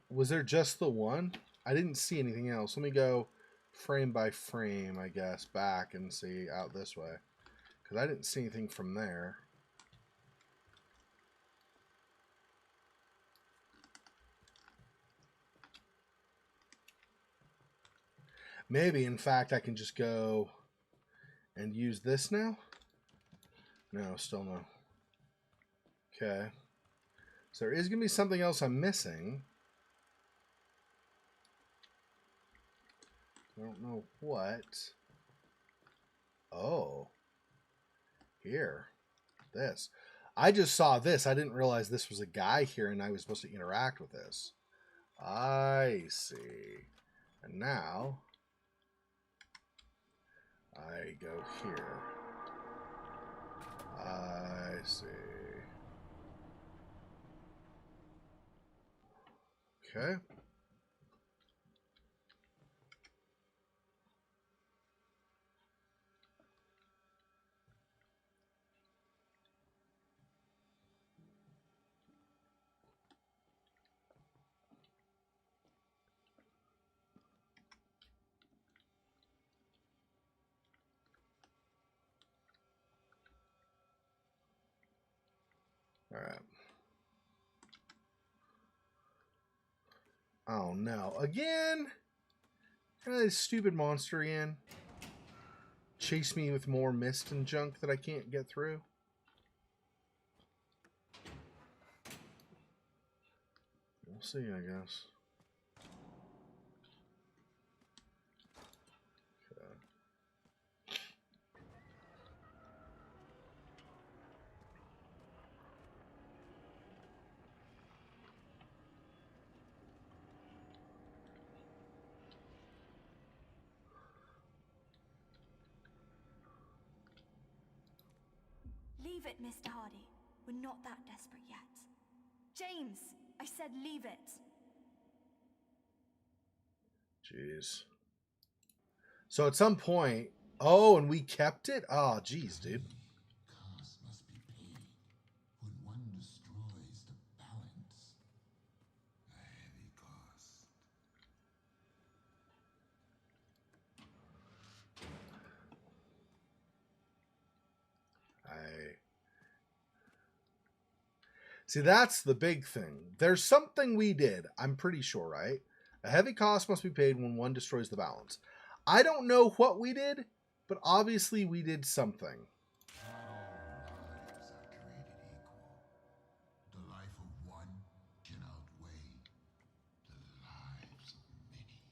Was there just the one? I didn't see anything else. Let me go frame by frame, I guess, back and see out this way. Because I didn't see anything from there. Maybe, in fact, I can just go and use this now? No, still no. Okay. So there is going to be something else I'm missing. I don't know what. Oh. Here. This. I just saw this. I didn't realize this was a guy here and I was supposed to interact with this. I see. And now I go here. I see. Okay. All right. Oh no. Again? This stupid monster again. Chase me with more mist and junk that I can't get through. We'll see, I guess. Okay. Leave it, Mr. Hardy. We're not that desperate yet. James, I said leave it. Jeez. So at some point... Oh, and we kept it? Oh, jeez, dude. Cost must be paid when one destroys the balance. A heavy cost. See, that's the big thing. There's something we did, I'm pretty sure, right? A heavy cost must be paid when one destroys the balance. I don't know what we did, but obviously we did something. All lives are created equal. The life of one can outweigh the lives of many.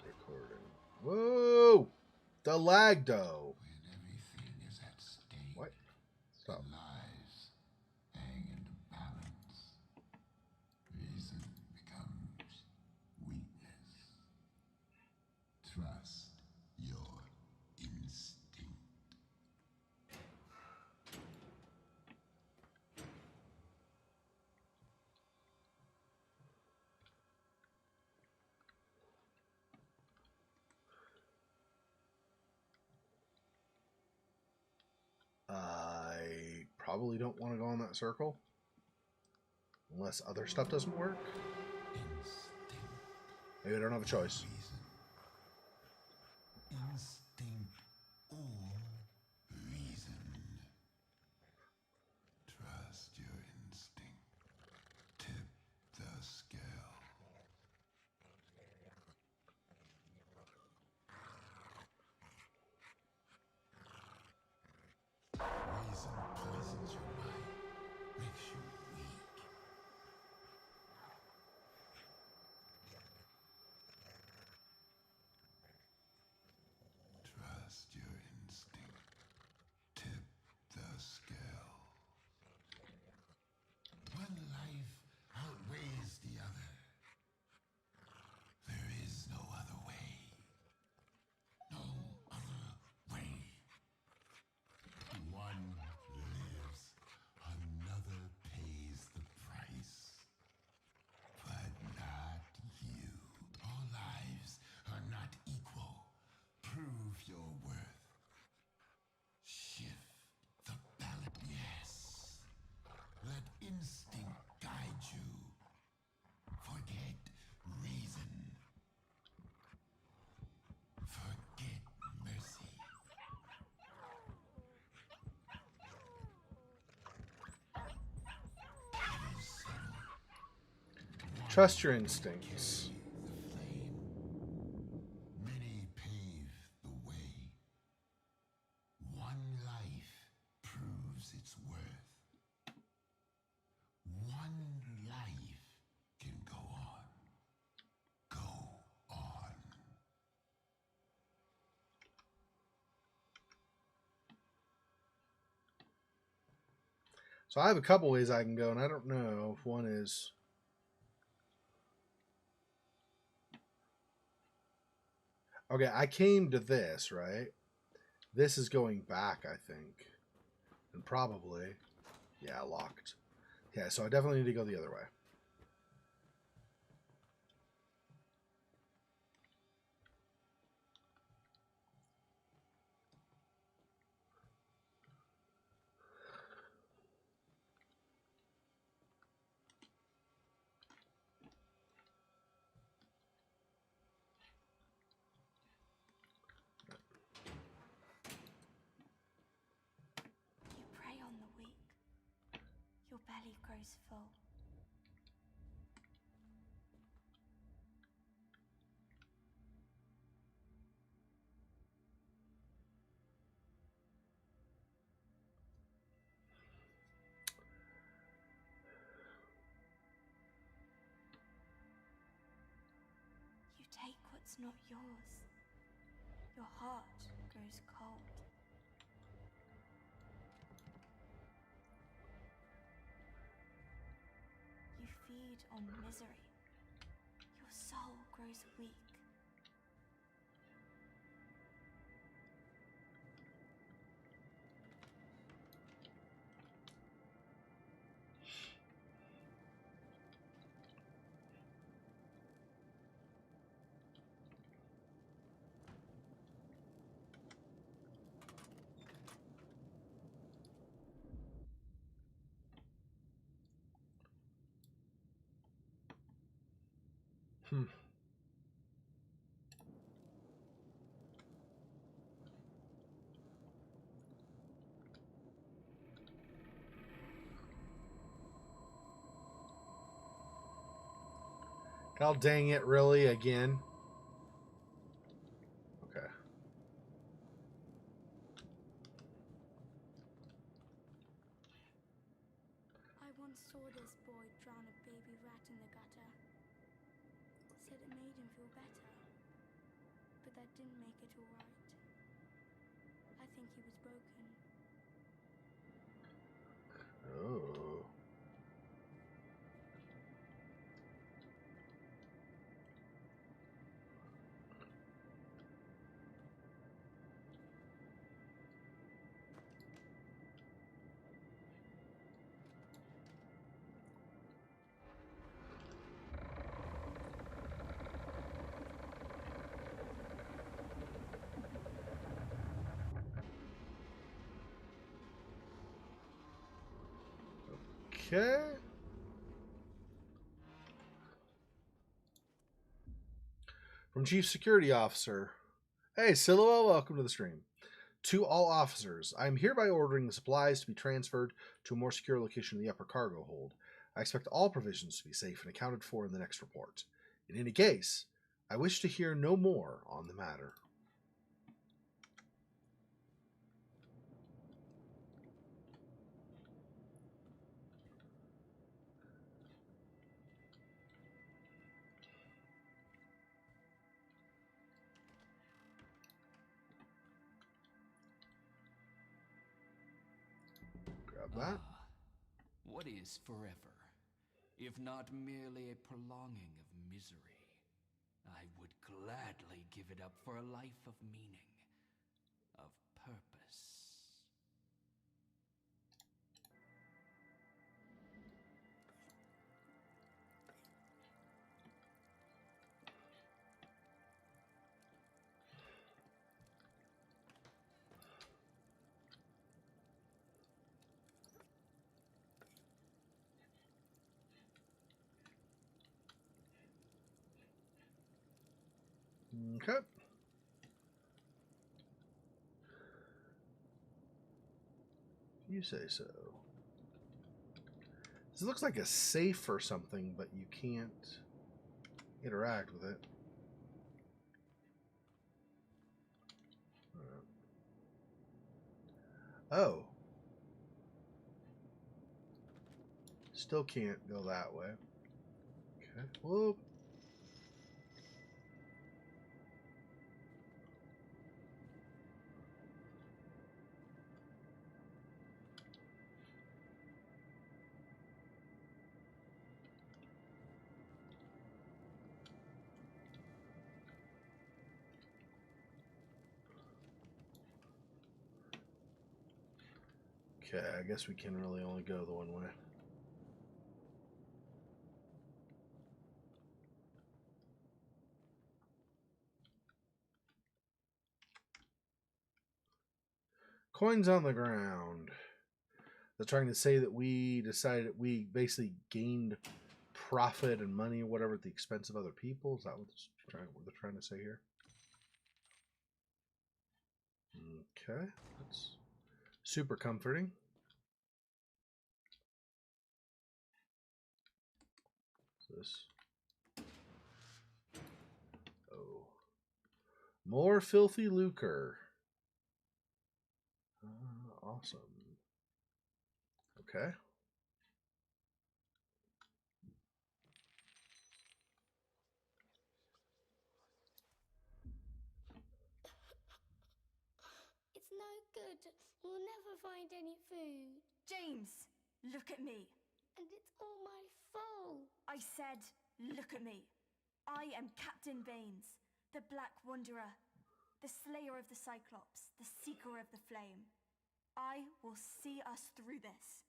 Recording. Whoa! The lag dough. When everything is at stake, What? Stop. lives hang in the balance. Reason becomes weakness. Trust your instinct. I probably don't want to go on that circle. Unless other stuff doesn't work. Instinct. Maybe I don't have a choice. Instinct or reason. Trust your instinct. Tip the scale. Trust your instincts. The flame. Many pave the way. One life proves its worth. One life can go on. Go on. So I have a couple ways I can go, and I don't know if one is... Okay, I came to this, right? This is going back, I think. And probably... Yeah, locked. Yeah, so I definitely need to go the other way. You prey on the weak. Your belly grows full. You take what's not yours. Your heart grows cold. You feed on misery. Your soul grows weak. God dang it, really? Again? Okay. I once saw this boy drown a baby rat in the gutter. Said it made him feel better. But that didn't make it all right. I think he was broken. Oh. Okay. From Chief Security Officer. Hey, Silhouette, welcome to the stream. To all officers, I am hereby ordering the supplies to be transferred to a more secure location in the upper cargo hold. I expect all provisions to be safe and accounted for in the next report. In any case, I wish to hear no more on the matter. Grab that. What is forever, if not merely a prolonging of misery? I would gladly give it up for a life of meaning, of purpose. Okay. You say so. This looks like a safe or something, but you can't interact with it. Oh. Still can't go that way. Okay. Whoop. Okay, I guess we can really only go the one way. Coins on the ground. They're trying to say that we decided we basically gained profit and money or whatever at the expense of other people. Is that what they're trying to say here? Okay, that's super comforting. What's this? Oh, more filthy lucre. Awesome. Okay. It's no good. We'll never find any food. James, look at me. And it's all my fault. I said, look at me. I am Captain Baines, the Black Wanderer, the Slayer of the Cyclops, the Seeker of the Flame. I will see us through this.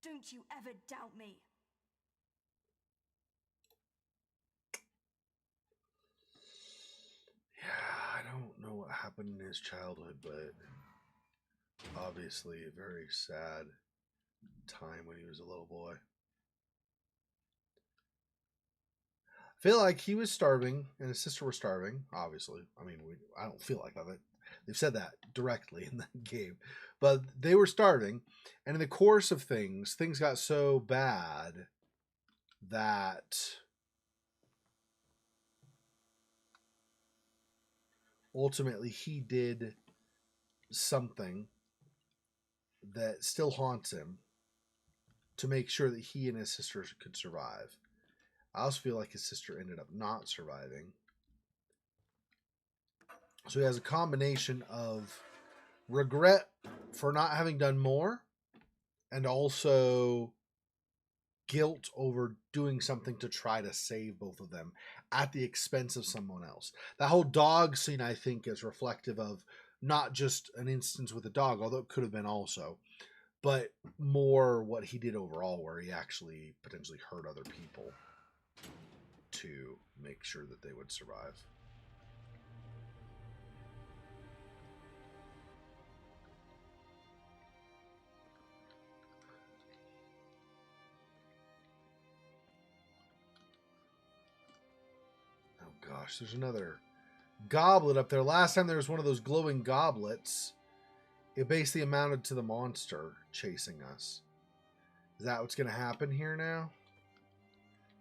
Don't you ever doubt me. Yeah, I don't know what happened in his childhood, but obviously a very sad time when he was a little boy. I feel like he was starving and his sister was starving, obviously. I mean, I don't feel like that. They've said that directly in the game. But they were starving, and in the course of things got so bad that ultimately he did something that still haunts him to make sure that he and his sister could survive. I also feel like his sister ended up not surviving. So he has a combination of regret for not having done more and also guilt over doing something to try to save both of them at the expense of someone else. That whole dog scene, I think, is reflective of not just an instance with a dog, although it could have been also, but more what he did overall, where he actually potentially hurt other people to make sure that they would survive. Oh gosh, there's another goblet up there. Last time there was one of those glowing goblets. It basically amounted to the monster chasing us. Is that what's going to happen here now?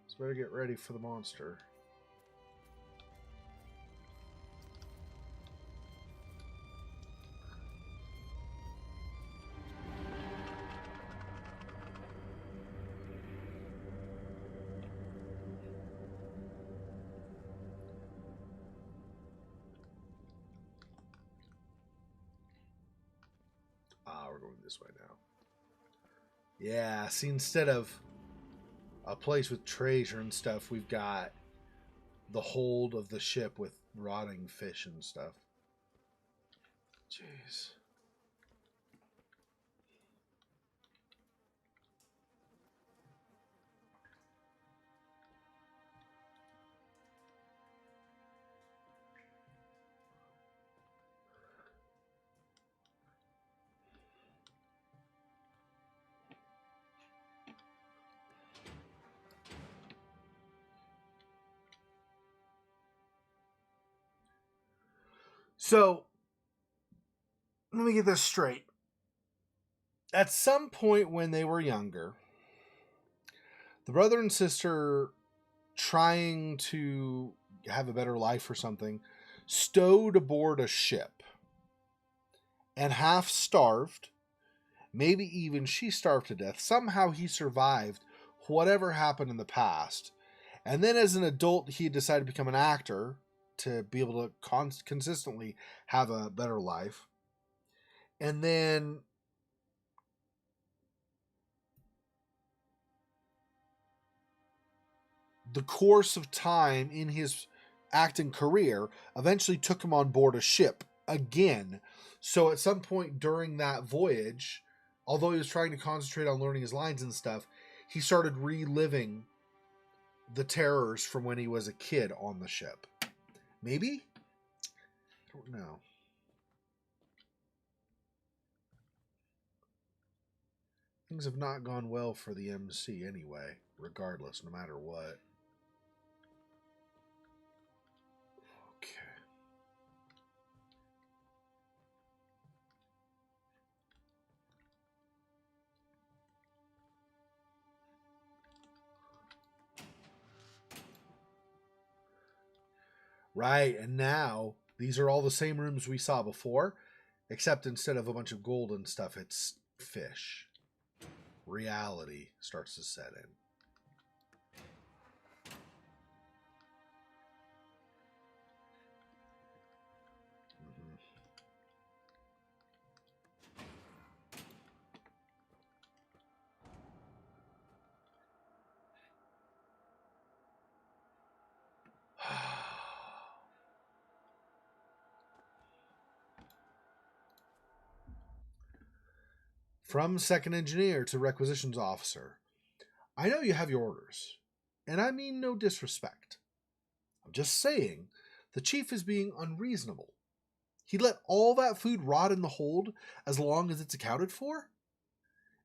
Let's better get ready for the monster. We're going this way now. Yeah, see, instead of a place with treasure and stuff, we've got the hold of the ship with rotting fish and stuff. Jeez. So, let me get this straight. At some point when they were younger, The brother and sister, trying to have a better life or something, stowed aboard a ship. And half starved, maybe even she starved to death. Somehow he survived whatever happened in the past. And then as an adult, he decided to become an actor to be able to consistently have a better life. And then the course of time in his acting career eventually took him on board a ship again. So at some point during that voyage, although he was trying to concentrate on learning his lines and stuff, he started reliving the terrors from when he was a kid on the ship. Maybe? I don't know. Things have not gone well for the MC anyway, regardless, no matter what. Okay. Right, and now these are all the same rooms we saw before, except instead of a bunch of gold and stuff, it's fish. Reality starts to set in. From second engineer to requisitions officer. I know you have your orders, and I mean no disrespect. I'm just saying the chief is being unreasonable. He let all that food rot in the hold as long as it's accounted for?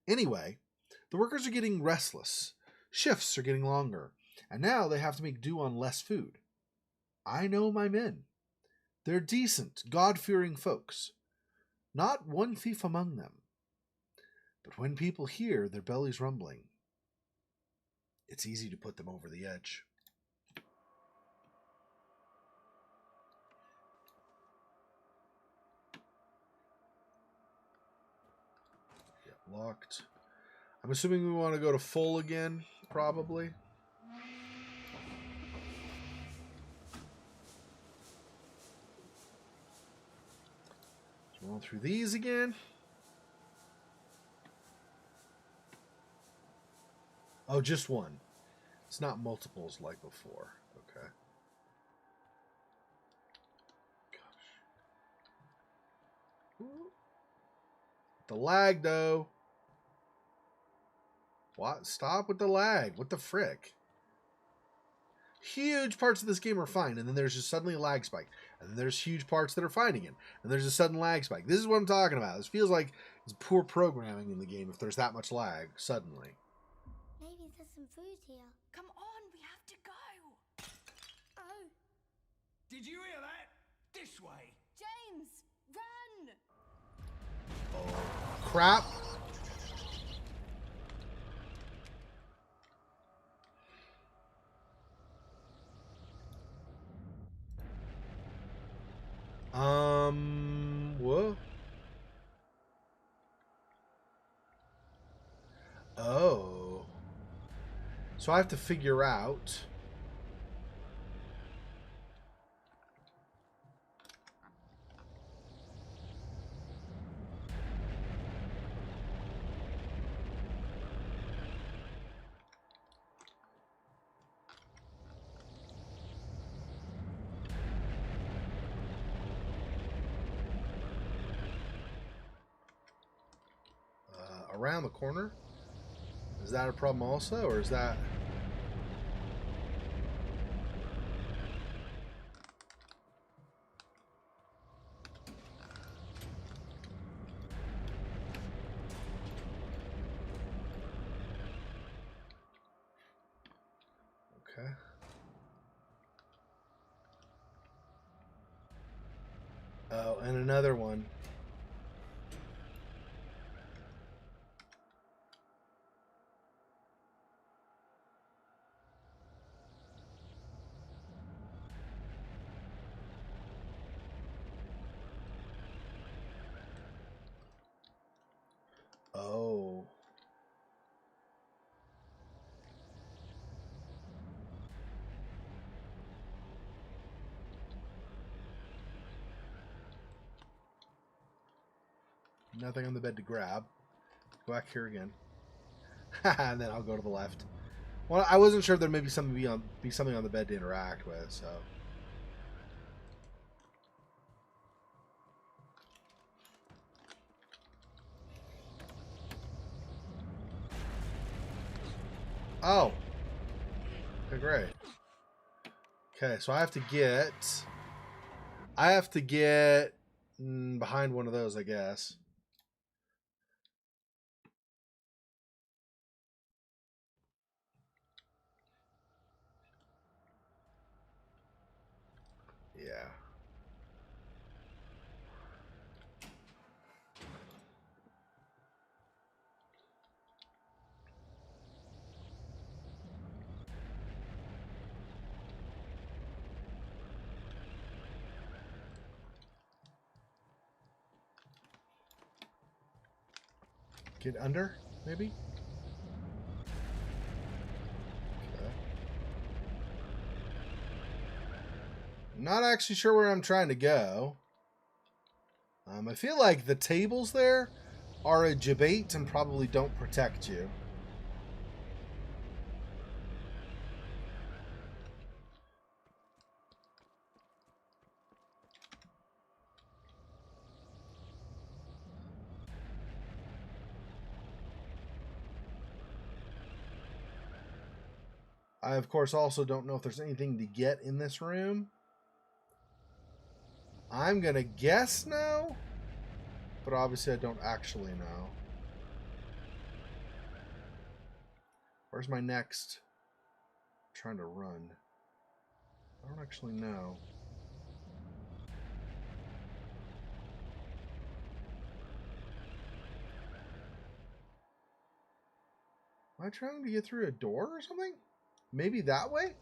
Anyway, the workers are getting restless. Shifts are getting longer, and now they have to make do on less food. I know my men. They're decent, God-fearing folks. Not one thief among them. But when people hear their bellies rumbling, it's easy to put them over the edge. Yeah, locked. I'm assuming we want to go to full again, probably. So going through these again. Oh, just one. It's not multiples like before. Okay. Gosh. The lag, though. What? Stop with the lag. What the frick? Huge parts of this game are fine, and then there's just suddenly a lag spike. And then there's huge parts that are fine again. And there's a sudden lag spike. This is what I'm talking about. This feels like it's poor programming in the game if there's that much lag suddenly. Maybe there's some food here. Come on, we have to go. Oh, Did you hear that? This way. James, run! Oh, crap. Whoa. Oh. So I have to figure out. Around the corner? Is that a problem also, or is that... Okay. Oh, and another one. Nothing on the bed to grab. Go back here again. And then I'll go to the left. Well, I wasn't sure if there may be something on the bed to interact with, so. Oh. Okay, great. Okay, so I have to get behind one of those, I guess. Yeah. Get under, maybe? Okay. Not actually sure where I'm trying to go. I feel like the tables there are a debate and probably don't protect you. I, of course, also don't know if there's anything to get in this room. I'm going to guess no, but obviously I don't actually know. Where's my next? I'm trying to run. I don't actually know. Am I trying to get through a door or something? Maybe that way?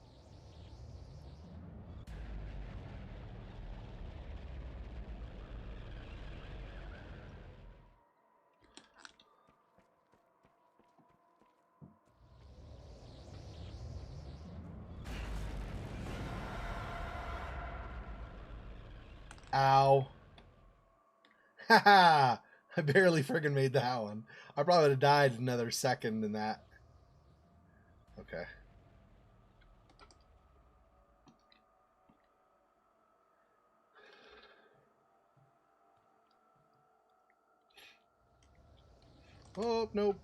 Ow. Haha. I barely friggin' made that one. I probably would have died another second in that. Okay. Oh, nope.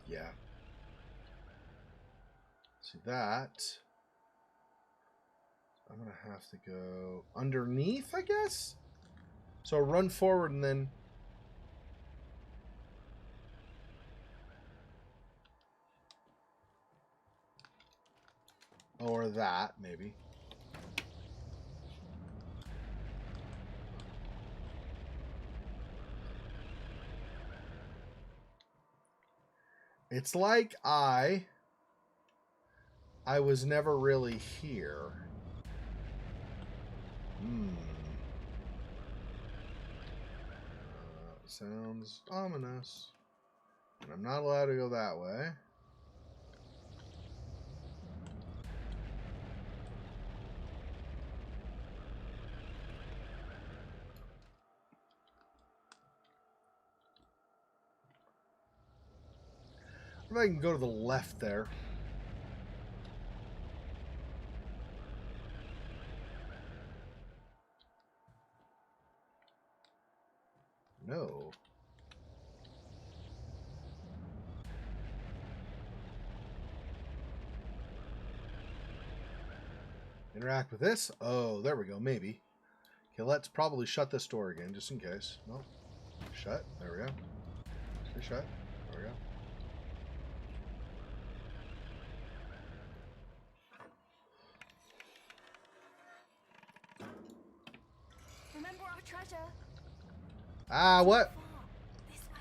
Yeah. See that. I'm going to have to go underneath, I guess? So run forward and then... Or that, maybe. It's like I was never really here. Sounds ominous. And I'm not allowed to go that way. If I can go to the left there. No. Interact with this. Oh, there we go. Maybe. Okay, let's probably shut this door again, just in case. No. Shut. There we go. Stay shut. There we go. Remember our treasure? Ah, what? Far. This way.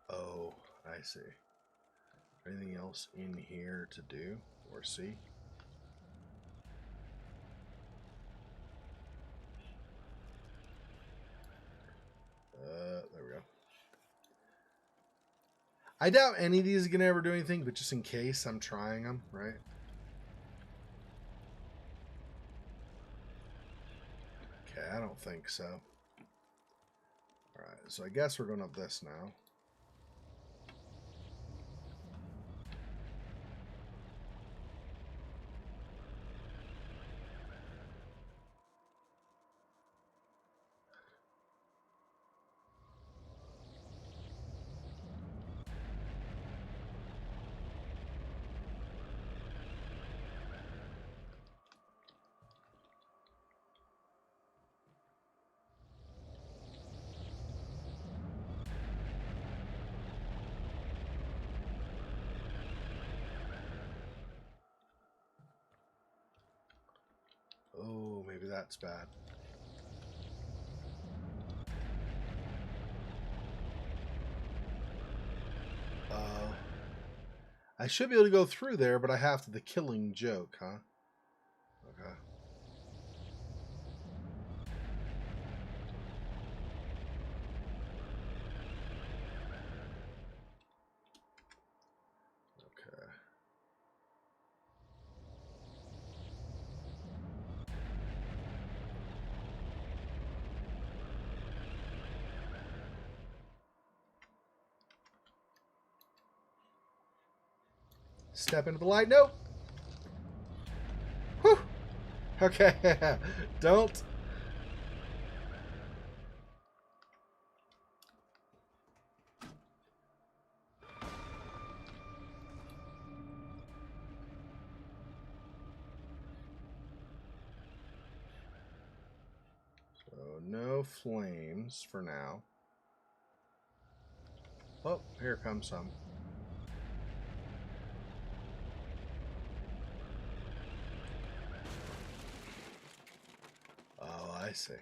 Oh, I see. Anything else in here to do or see? I doubt any of these are going to ever do anything, but just in case, I'm trying them, right? Okay, I don't think so. Alright, so I guess we're going up this now. Oh, maybe that's bad. I should be able to go through there, but I have to the killing joke, huh? Okay. Okay. Step into the light. Nope. Whew. Okay. Don't. So no flames for now. Oh, here comes some. Oh, I see.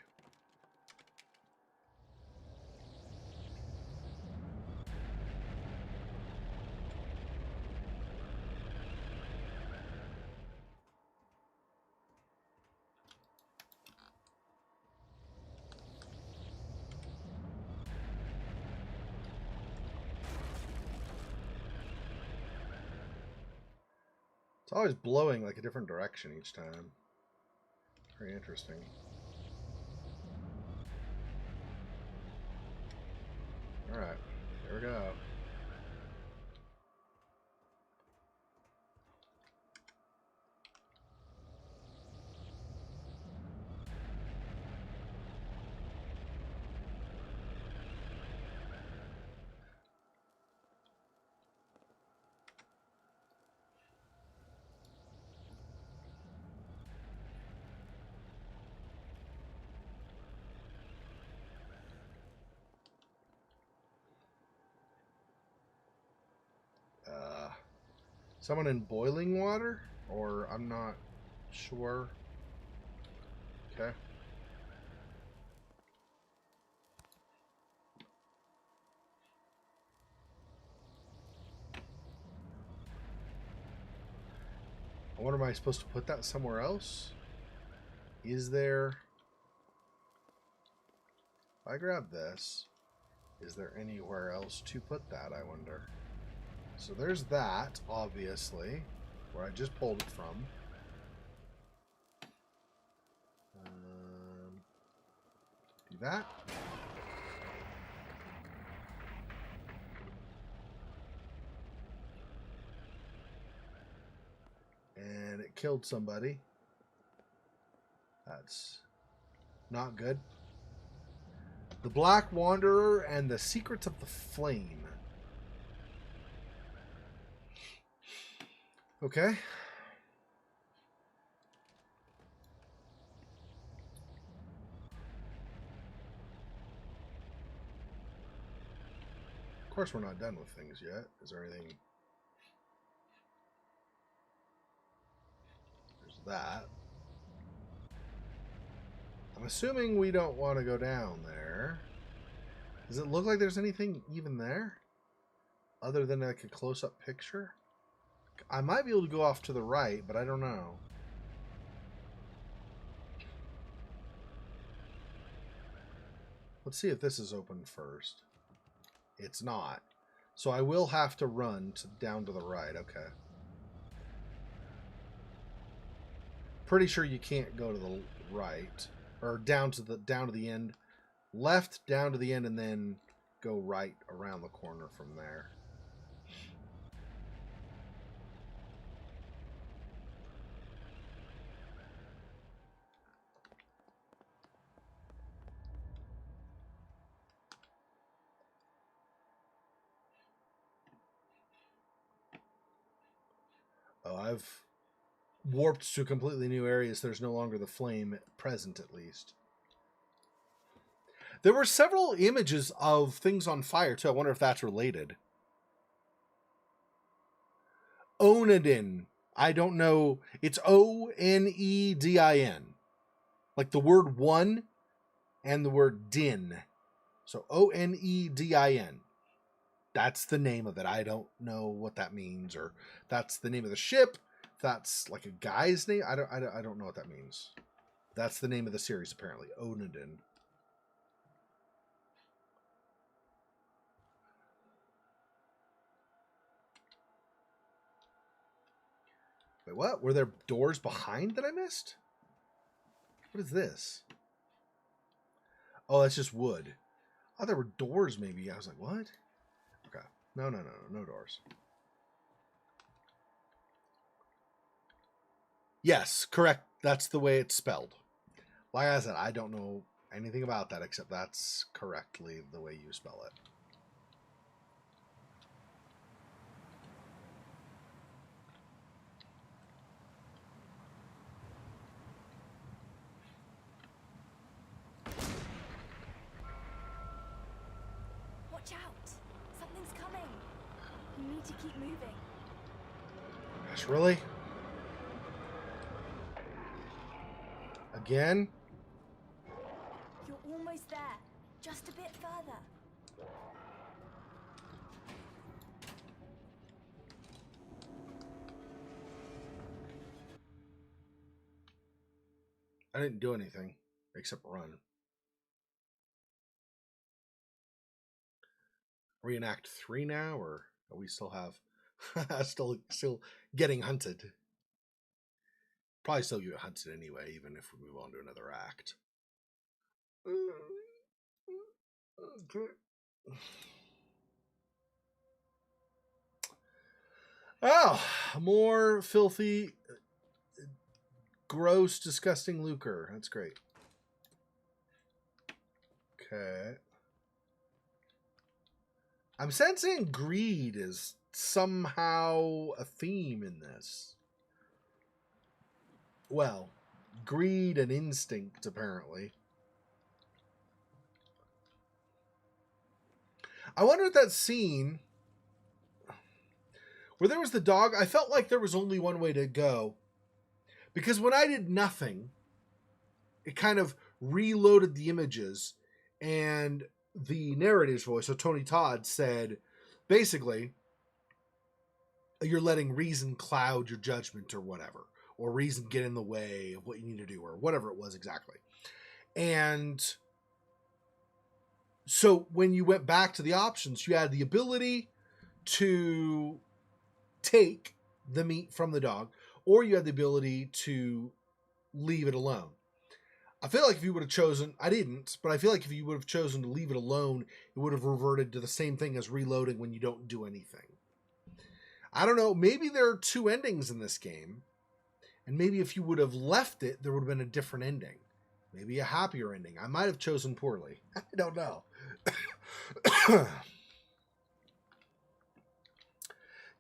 It's always blowing like a different direction each time. Very interesting. Alright, here we go. Someone in boiling water? Or I'm not sure. Okay. I wonder, am I supposed to put that somewhere else? Is there... If I grab this, is there anywhere else to put that, I wonder? So there's that, obviously, where I just pulled it from. Do that. And it killed somebody. That's not good. The Black Wanderer and the Secrets of the Flame. Okay. Of course, we're not done with things yet. Is there anything? There's that. I'm assuming we don't want to go down there. Does it look like there's anything even there? Other than like a close-up picture? I might be able to go off to the right, but I don't know. Let's see if this is open first. It's not. So I will have to run down to the right. Okay. Pretty sure you can't go to the right or down to the end. Left down to the end and then go right around the corner from there. Oh, I've warped to completely new areas. There's no longer the flame present, at least. There were several images of things on fire, too. I wonder if that's related. Onedin. I don't know. It's Onedin. Like the word one and the word din. So Onedin. That's the name of it. I don't know what that means, or that's the name of the ship. That's like a guy's name. I don't know what that means. That's the name of the series, apparently. Onedin. Wait, what? Were there doors behind that I missed? What is this? Oh, that's just wood. Oh, there were doors maybe. I was like, what? Okay. No doors. Yes, correct. That's the way it's spelled. Like I said, I don't know anything about that except that's correctly the way you spell it. Watch out! Something's coming! You need to keep moving. Gosh, really? Again? You're almost there. Just a bit further. I didn't do anything except run. Are we in Act 3 now, or are we still have still getting hunted? Probably still get hunted anyway, even if we move on to another act. Okay. Oh, more filthy, gross, disgusting lucre. That's great. Okay. I'm sensing greed is somehow a theme in this. Well, greed and instinct, apparently. I wonder if that scene where there was the dog, I felt like there was only one way to go. Because when I did nothing, it kind of reloaded the images, and the narrator's voice, so Tony Todd, said, basically, you're letting reason cloud your judgment or whatever, or reason get in the way of what you need to do, or whatever it was exactly. And so when you went back to the options, you had the ability to take the meat from the dog, or you had the ability to leave it alone. I feel like if you would have chosen, I didn't, but I feel like if you would have chosen to leave it alone, it would have reverted to the same thing as reloading when you don't do anything. I don't know, maybe there are two endings in this game, and maybe if you would have left it, there would have been a different ending. Maybe a happier ending. I might have chosen poorly. I don't know.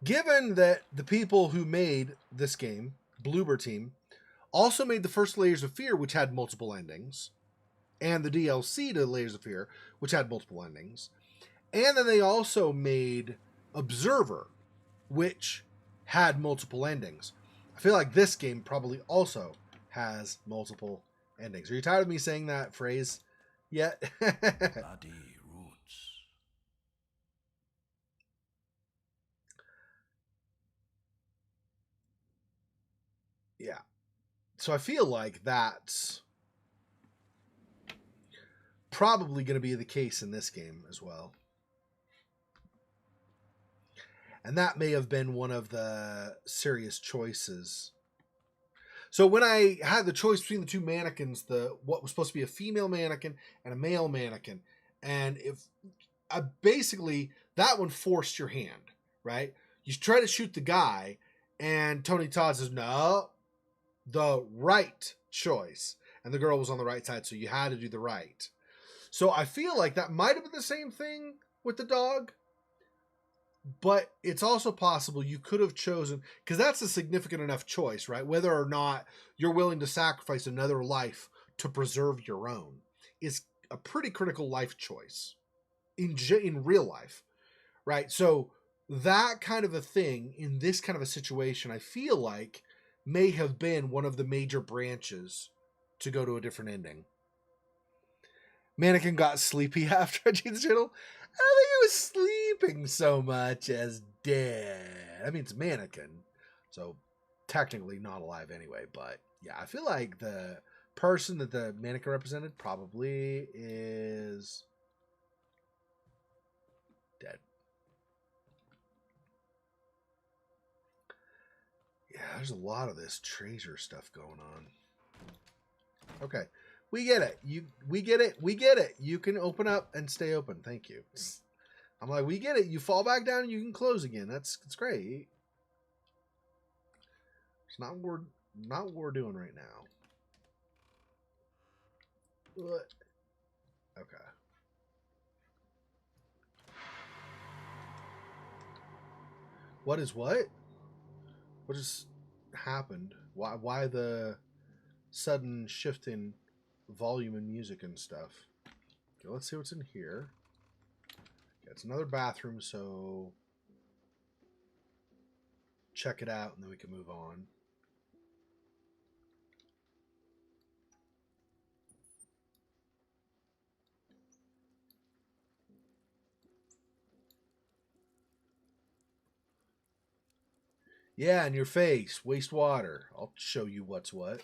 Given that the people who made this game, Bloober Team, also made the first Layers of Fear, which had multiple endings, and the DLC to Layers of Fear, which had multiple endings, and then they also made Observer, which had multiple endings. I feel like this game probably also has multiple endings. Are you tired of me saying that phrase yet? Bloody roots. Yeah. So I feel like that's probably going to be the case in this game as well. And that may have been one of the serious choices. So when I had the choice between the two mannequins, what was supposed to be a female mannequin and a male mannequin, and if I basically that one forced your hand, right? You try to shoot the guy, and Tony Todd says, no, the right choice. And the girl was on the right side, so you had to do the right. So I feel like that might have been the same thing with the dog, but it's also possible you could have chosen, because that's a significant enough choice, right? Whether or not you're willing to sacrifice another life to preserve your own is a pretty critical life choice in real life, right? So that kind of a thing in this kind of a situation, I feel like may have been one of the major branches to go to a different ending. Mannequin got sleepy after I changed the channel. I don't think it was sleeping so much as dead. I mean, it's Mannequin, so technically not alive anyway. But yeah, I feel like the person that the Mannequin represented probably is dead. Yeah, there's a lot of this treasure stuff going on. Okay. We get it. We get it. We get it. You can open up and stay open. Thank you. I'm like, we get it. You fall back down and you can close again. It's great. It's not what we're doing right now. What? Okay. What is what? What just happened? Why the sudden shift in volume and music and stuff? Okay, let's see what's in here. Okay, it's another bathroom, so check it out and then we can move on. Yeah, in your face. Waste water. I'll show you what's what.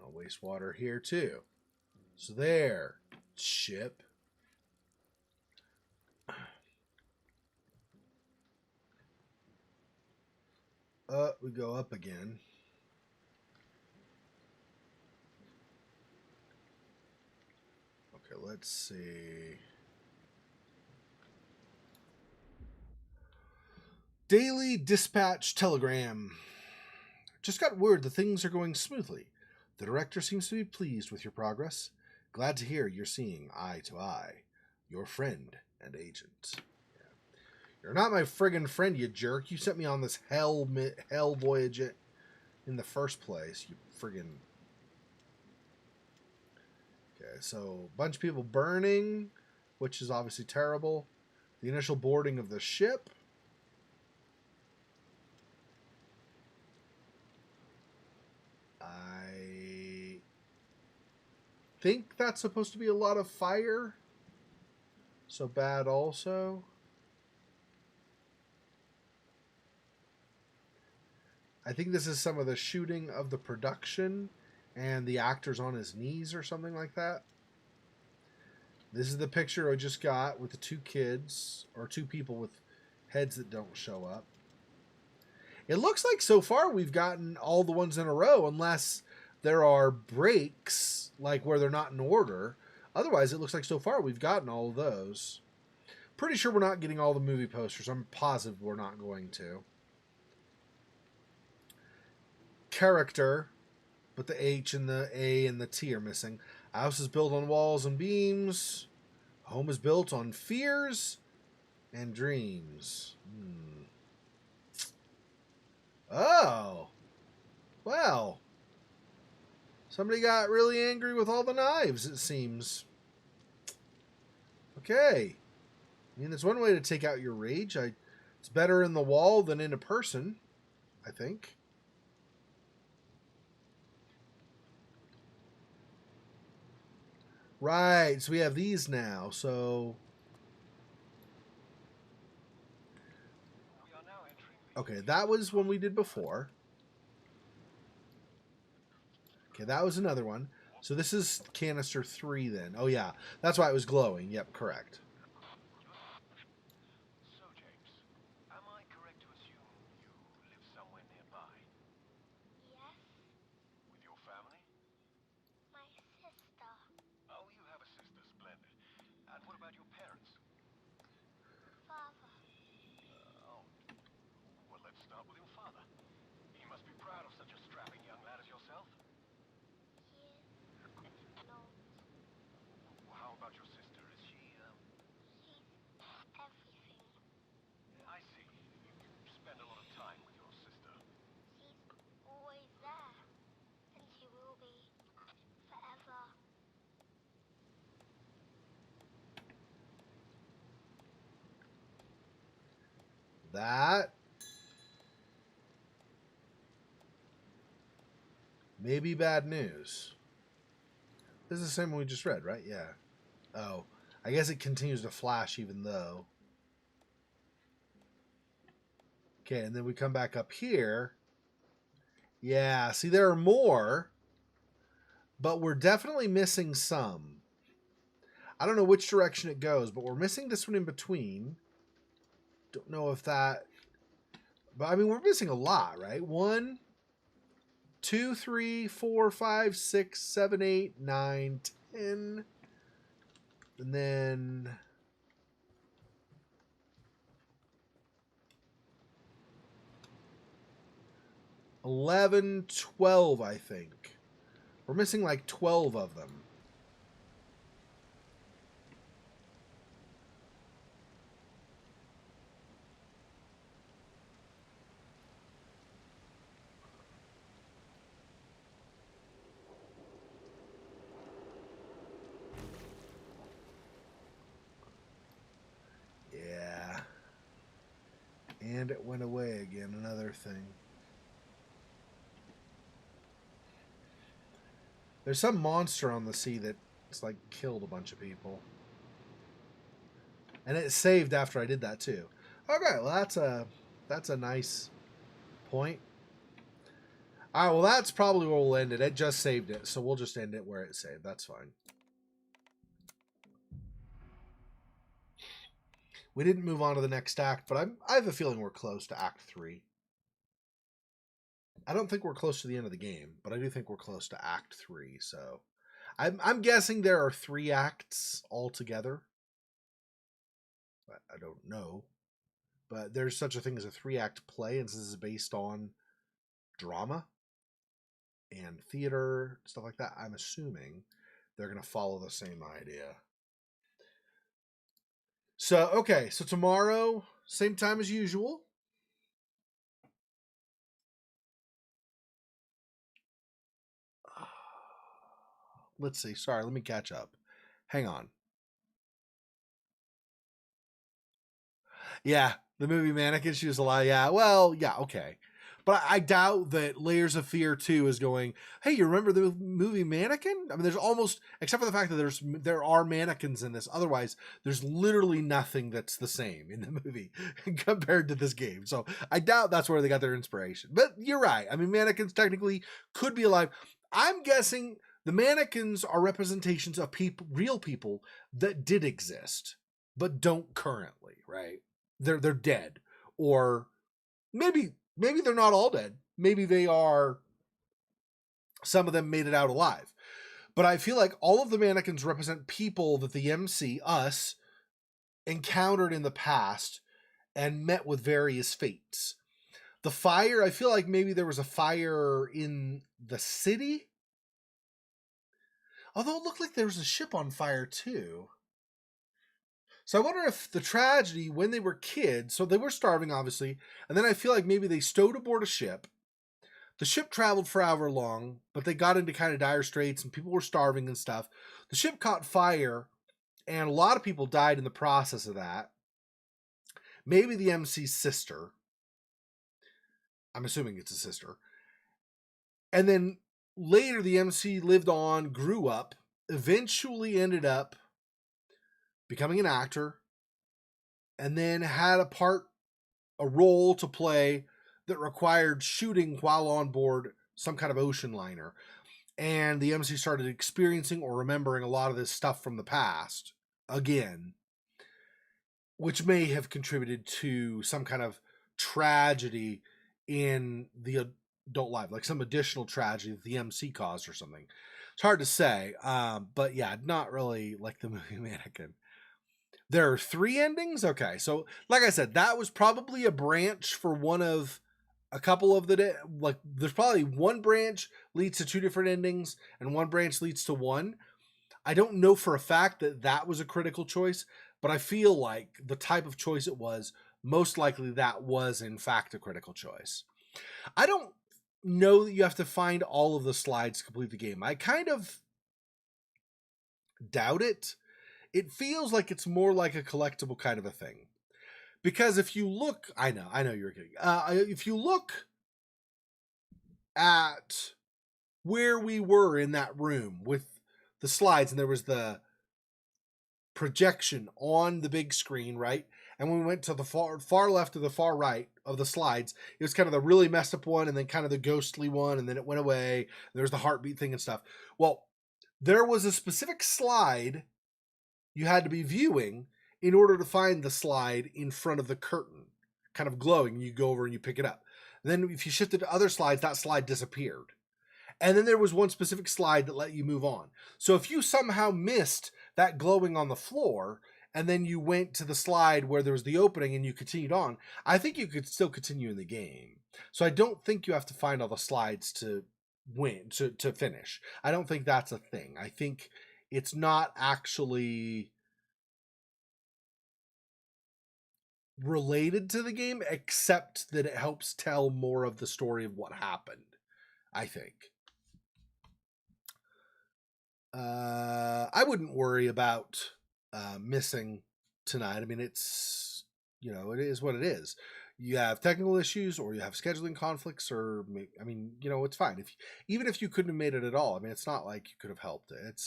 I'll waste water here too. So there. Ship. We go up again. Okay, let's see. Daily Dispatch Telegram. Just got word that things are going smoothly. The director seems to be pleased with your progress. Glad to hear you're seeing eye to eye. Your friend and agent. Yeah. You're not my friggin' friend, you jerk. You sent me on this hell voyage in the first place. You friggin'... Okay, so a bunch of people burning, which is obviously terrible. The initial boarding of the ship. I think that's supposed to be a lot of fire. So bad also. I think this is some of the shooting of the production and the actors on his knees or something like that. This is the picture I just got with the two kids, or two people with heads that don't show up. It looks like so far we've gotten all the ones in a row, unless there are breaks, like where they're not in order. Otherwise, it looks like so far we've gotten all of those. Pretty sure we're not getting all the movie posters. I'm positive we're not going to. Character, but the H and the A and the T are missing. A house is built on walls and beams. A home is built on fears and dreams. Oh. Well. Somebody got really angry with all the knives, it seems. Okay. I mean, there's one way to take out your rage. It's better in the wall than in a person, I think. Right, so we have these now, so... Okay, that was one we did before. Okay, that was another one. So this is canister 3 then. Oh yeah, that's why it was glowing. Yep, correct. So, James, am I correct to assume you live somewhere nearby? Yes, With your family? my sister. Oh, you have a sister. Splendid. And what about your parents? Father. Oh, well, let's start with your father. He must be proud of such a strapping young lad as yourself. He is not. How about your sister? Is she, She's everything. I see. You spend a lot of time with your sister. She's always there. And she will be forever. That may be bad news. This is the same one we just read, right? Yeah. Oh, I guess it continues to flash even though. Okay, and then we come back up here. Yeah, see, there are more, but we're definitely missing some. I don't know which direction it goes, but we're missing this one in between. Don't know if that... But, I mean, we're missing a lot, right? 1, 2, 3, 4, 5, 6, 7, 8, 9, 10. And then... 11, 12, I think. We're missing like 12 of them. Yeah. And it went away again, another thing. There's some monster on the sea that's like killed a bunch of people. And it saved after I did that too. Okay, well that's a nice point. Alright, well that's probably where we'll end it. It just saved it, so we'll just end it where it saved. That's fine. We didn't move on to the next act, but I have a feeling we're close to Act 3. I don't think we're close to the end of the game, but I do think we're close to Act 3, so... I'm guessing there are 3 acts altogether. But I don't know. But there's such a thing as a 3-act play, and this is based on drama and theater, stuff like that. I'm assuming they're going to follow the same idea. So, okay, so tomorrow, same time as usual. Let's see. Sorry, let me catch up. Hang on. Yeah, the movie Mannequin, she was alive. Yeah, well, yeah, okay. But I doubt that Layers of Fear 2 is going, hey, you remember the movie Mannequin? I mean, there's almost, except for the fact that there are mannequins in this. Otherwise, there's literally nothing that's the same in the movie compared to this game. So I doubt that's where they got their inspiration. But you're right. I mean, mannequins technically could be alive. I'm guessing the mannequins are representations of people, real people that did exist, but don't currently, right? They're dead. Or maybe they're not all dead. Maybe they are, some of them made it out alive. But I feel like all of the mannequins represent people that the MC, us, encountered in the past and met with various fates. The fire, I feel like maybe there was a fire in the city. Although it looked like there was a ship on fire too. So I wonder if the tragedy, when they were kids, so they were starving, obviously, and then I feel like maybe they stowed aboard a ship. The ship traveled for however long, but they got into kind of dire straits and people were starving and stuff. The ship caught fire, and a lot of people died in the process of that. Maybe the MC's sister. I'm assuming it's a sister. And then later the MC lived on, grew up, eventually ended up becoming an actor, and then had a role to play that required shooting while on board some kind of ocean liner. and the MC started experiencing or remembering a lot of this stuff from the past again, which may have contributed to some kind of tragedy in the adult life, like some additional tragedy that the MC caused or something. It's hard to say, but yeah, not really like the movie Mannequin. There are 3 endings? Okay, so like I said, that was probably a branch for one of a couple of the like there's probably one branch leads to 2 different endings and one branch leads to one. I don't know for a fact that that was a critical choice, but I feel like the type of choice it was, most likely that was in fact a critical choice. I don't know that you have to find all of the slides to complete the game. I kind of doubt it. It feels like it's more like a collectible kind of a thing. Because if you look, I know you're kidding. If you look at where we were in that room with the slides, and there was the projection on the big screen, right? And when we went to the far left to the far right of the slides, it was kind of the really messed up one, and then kind of the ghostly one, and then it went away. There's the heartbeat thing and stuff. Well, there was a specific slide you had to be viewing in order to find the slide in front of the curtain, kind of glowing. You go over and you pick it up. And then if you shifted to other slides, that slide disappeared. And then there was one specific slide that let you move on. So if you somehow missed that glowing on the floor, and then you went to the slide where there was the opening and you continued on, I think you could still continue in the game. So I don't think you have to find all the slides to win, to finish. I don't think that's a thing. I think it's not actually related to the game, except that it helps tell more of the story of what happened, I think. I wouldn't worry about missing tonight. I mean, it's, it is what it is. You have technical issues or you have scheduling conflicts, or I mean, it's fine. Even if you couldn't have made it at all, I mean, it's not like you could have helped it.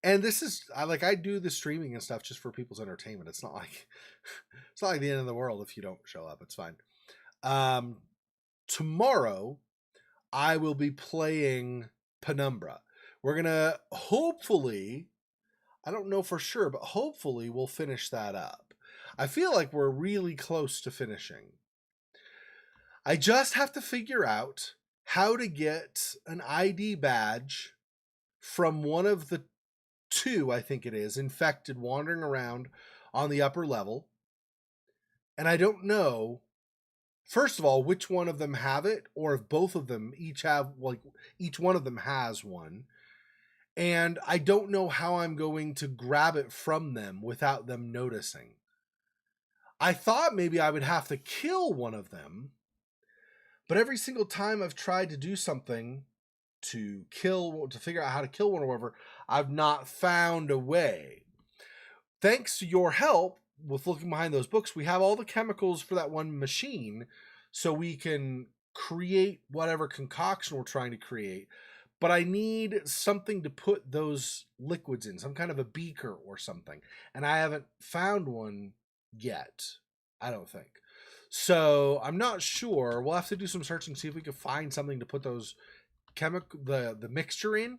And this is I do the streaming and stuff just for people's entertainment. It's not like the end of the world if you don't show up. It's fine. Tomorrow I will be playing Penumbra. We're gonna hopefully, I don't know for sure, but hopefully we'll finish that up. I feel like we're really close to finishing. I just have to figure out how to get an ID badge from one of the 2, I think it is, infected wandering around on the upper level. And I don't know, first of all, which one of them have it, or if both of them each have, each one of them has one. And I don't know how I'm going to grab it from them without them noticing. I thought maybe I would have to kill one of them, but every single time I've tried to do something to figure out how to kill one or whatever, I've not found a way. Thanks to your help with looking behind those books, we have all the chemicals for that one machine, so we can create whatever concoction we're trying to create. But I need something to put those liquids in, some kind of a beaker or something. And I haven't found one yet, I don't think. So I'm not sure. We'll have to do some searching, see if we can find something to put those the mixture in.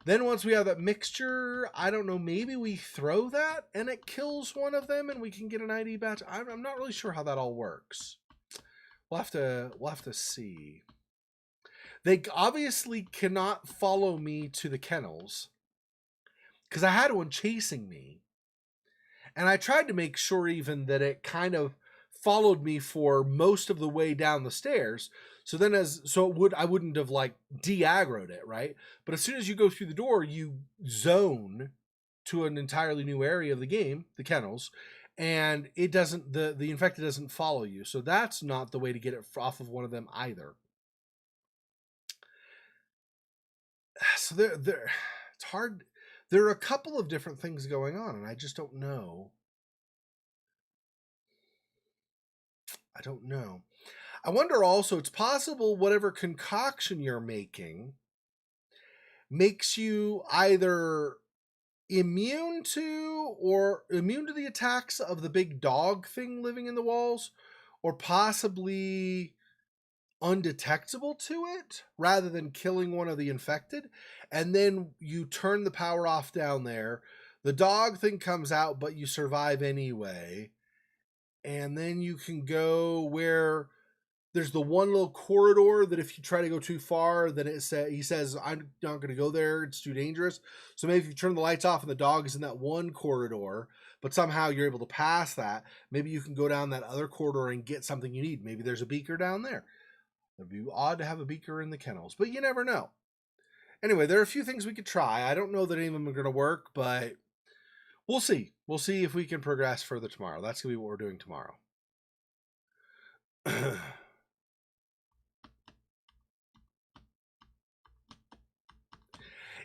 Then once we have that mixture, I don't know, maybe we throw that and it kills one of them and we can get an ID badge. I'm not really sure how that all works. We'll have to see. They obviously cannot follow me to the kennels because I had one chasing me. And I tried to make sure even that it kind of followed me for most of the way down the stairs. So then I wouldn't have de-aggroed it, right? But as soon as you go through the door, you zone to an entirely new area of the game, the kennels, and it doesn't, the infected doesn't follow you. So that's not the way to get it off of one of them either. So it's hard. There are a couple of different things going on, and I just don't know. I wonder also, it's possible whatever concoction you're making makes you either immune to the attacks of the big dog thing living in the walls, or possibly undetectable to it rather than killing one of the infected. And then you turn the power off down there. The dog thing comes out, but you survive anyway. And then you can go where there's the one little corridor that if you try to go too far, then he says, I'm not going to go there. It's too dangerous. So maybe if you turn the lights off and the dog is in that one corridor, but somehow you're able to pass that, maybe you can go down that other corridor and get something you need. Maybe there's a beaker down there. It'd be odd to have a beaker in the kennels, but you never know. Anyway, there are a few things we could try. I don't know that any of them are going to work, but we'll see. We'll see if we can progress further tomorrow. That's going to be what we're doing tomorrow.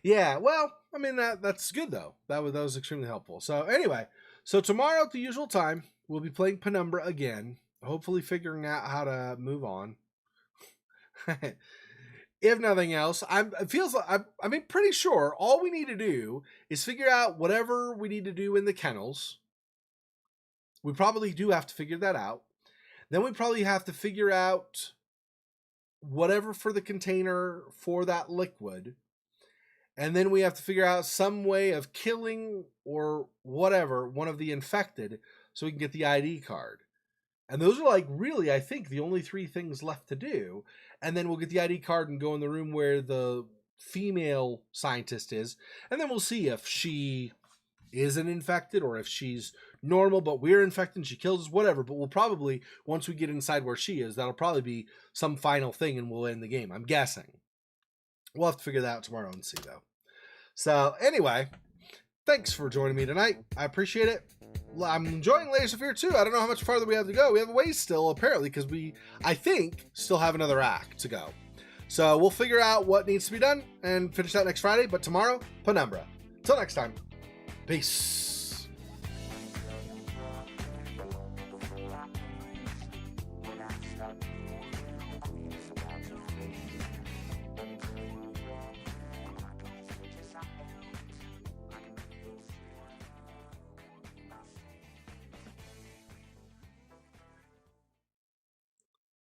Yeah, well, I mean, that's good, though. That was extremely helpful. So anyway, so tomorrow at the usual time, we'll be playing Penumbra again, hopefully figuring out how to move on. If nothing else, I'm pretty sure all we need to do is figure out whatever we need to do in the kennels. We probably do have to figure that out. Then we probably have to figure out whatever for the container for that liquid. And then we have to figure out some way of killing or whatever one of the infected so we can get the ID card. And those are like really, I think, the only 3 things left to do. And then we'll get the ID card and go in the room where the female scientist is. And then we'll see if she isn't infected or if she's normal, but we're infected and she kills us, whatever. But we'll probably, once we get inside where she is, that'll probably be some final thing and we'll end the game. I'm guessing. We'll have to figure that out tomorrow and see, though. So, anyway, thanks for joining me tonight. I appreciate it. I'm enjoying Layers of Fear, too. I don't know how much farther we have to go. We have a ways still, apparently, because I think, still have another act to go. So, we'll figure out what needs to be done and finish that next Friday. But tomorrow, Penumbra. Until next time, peace.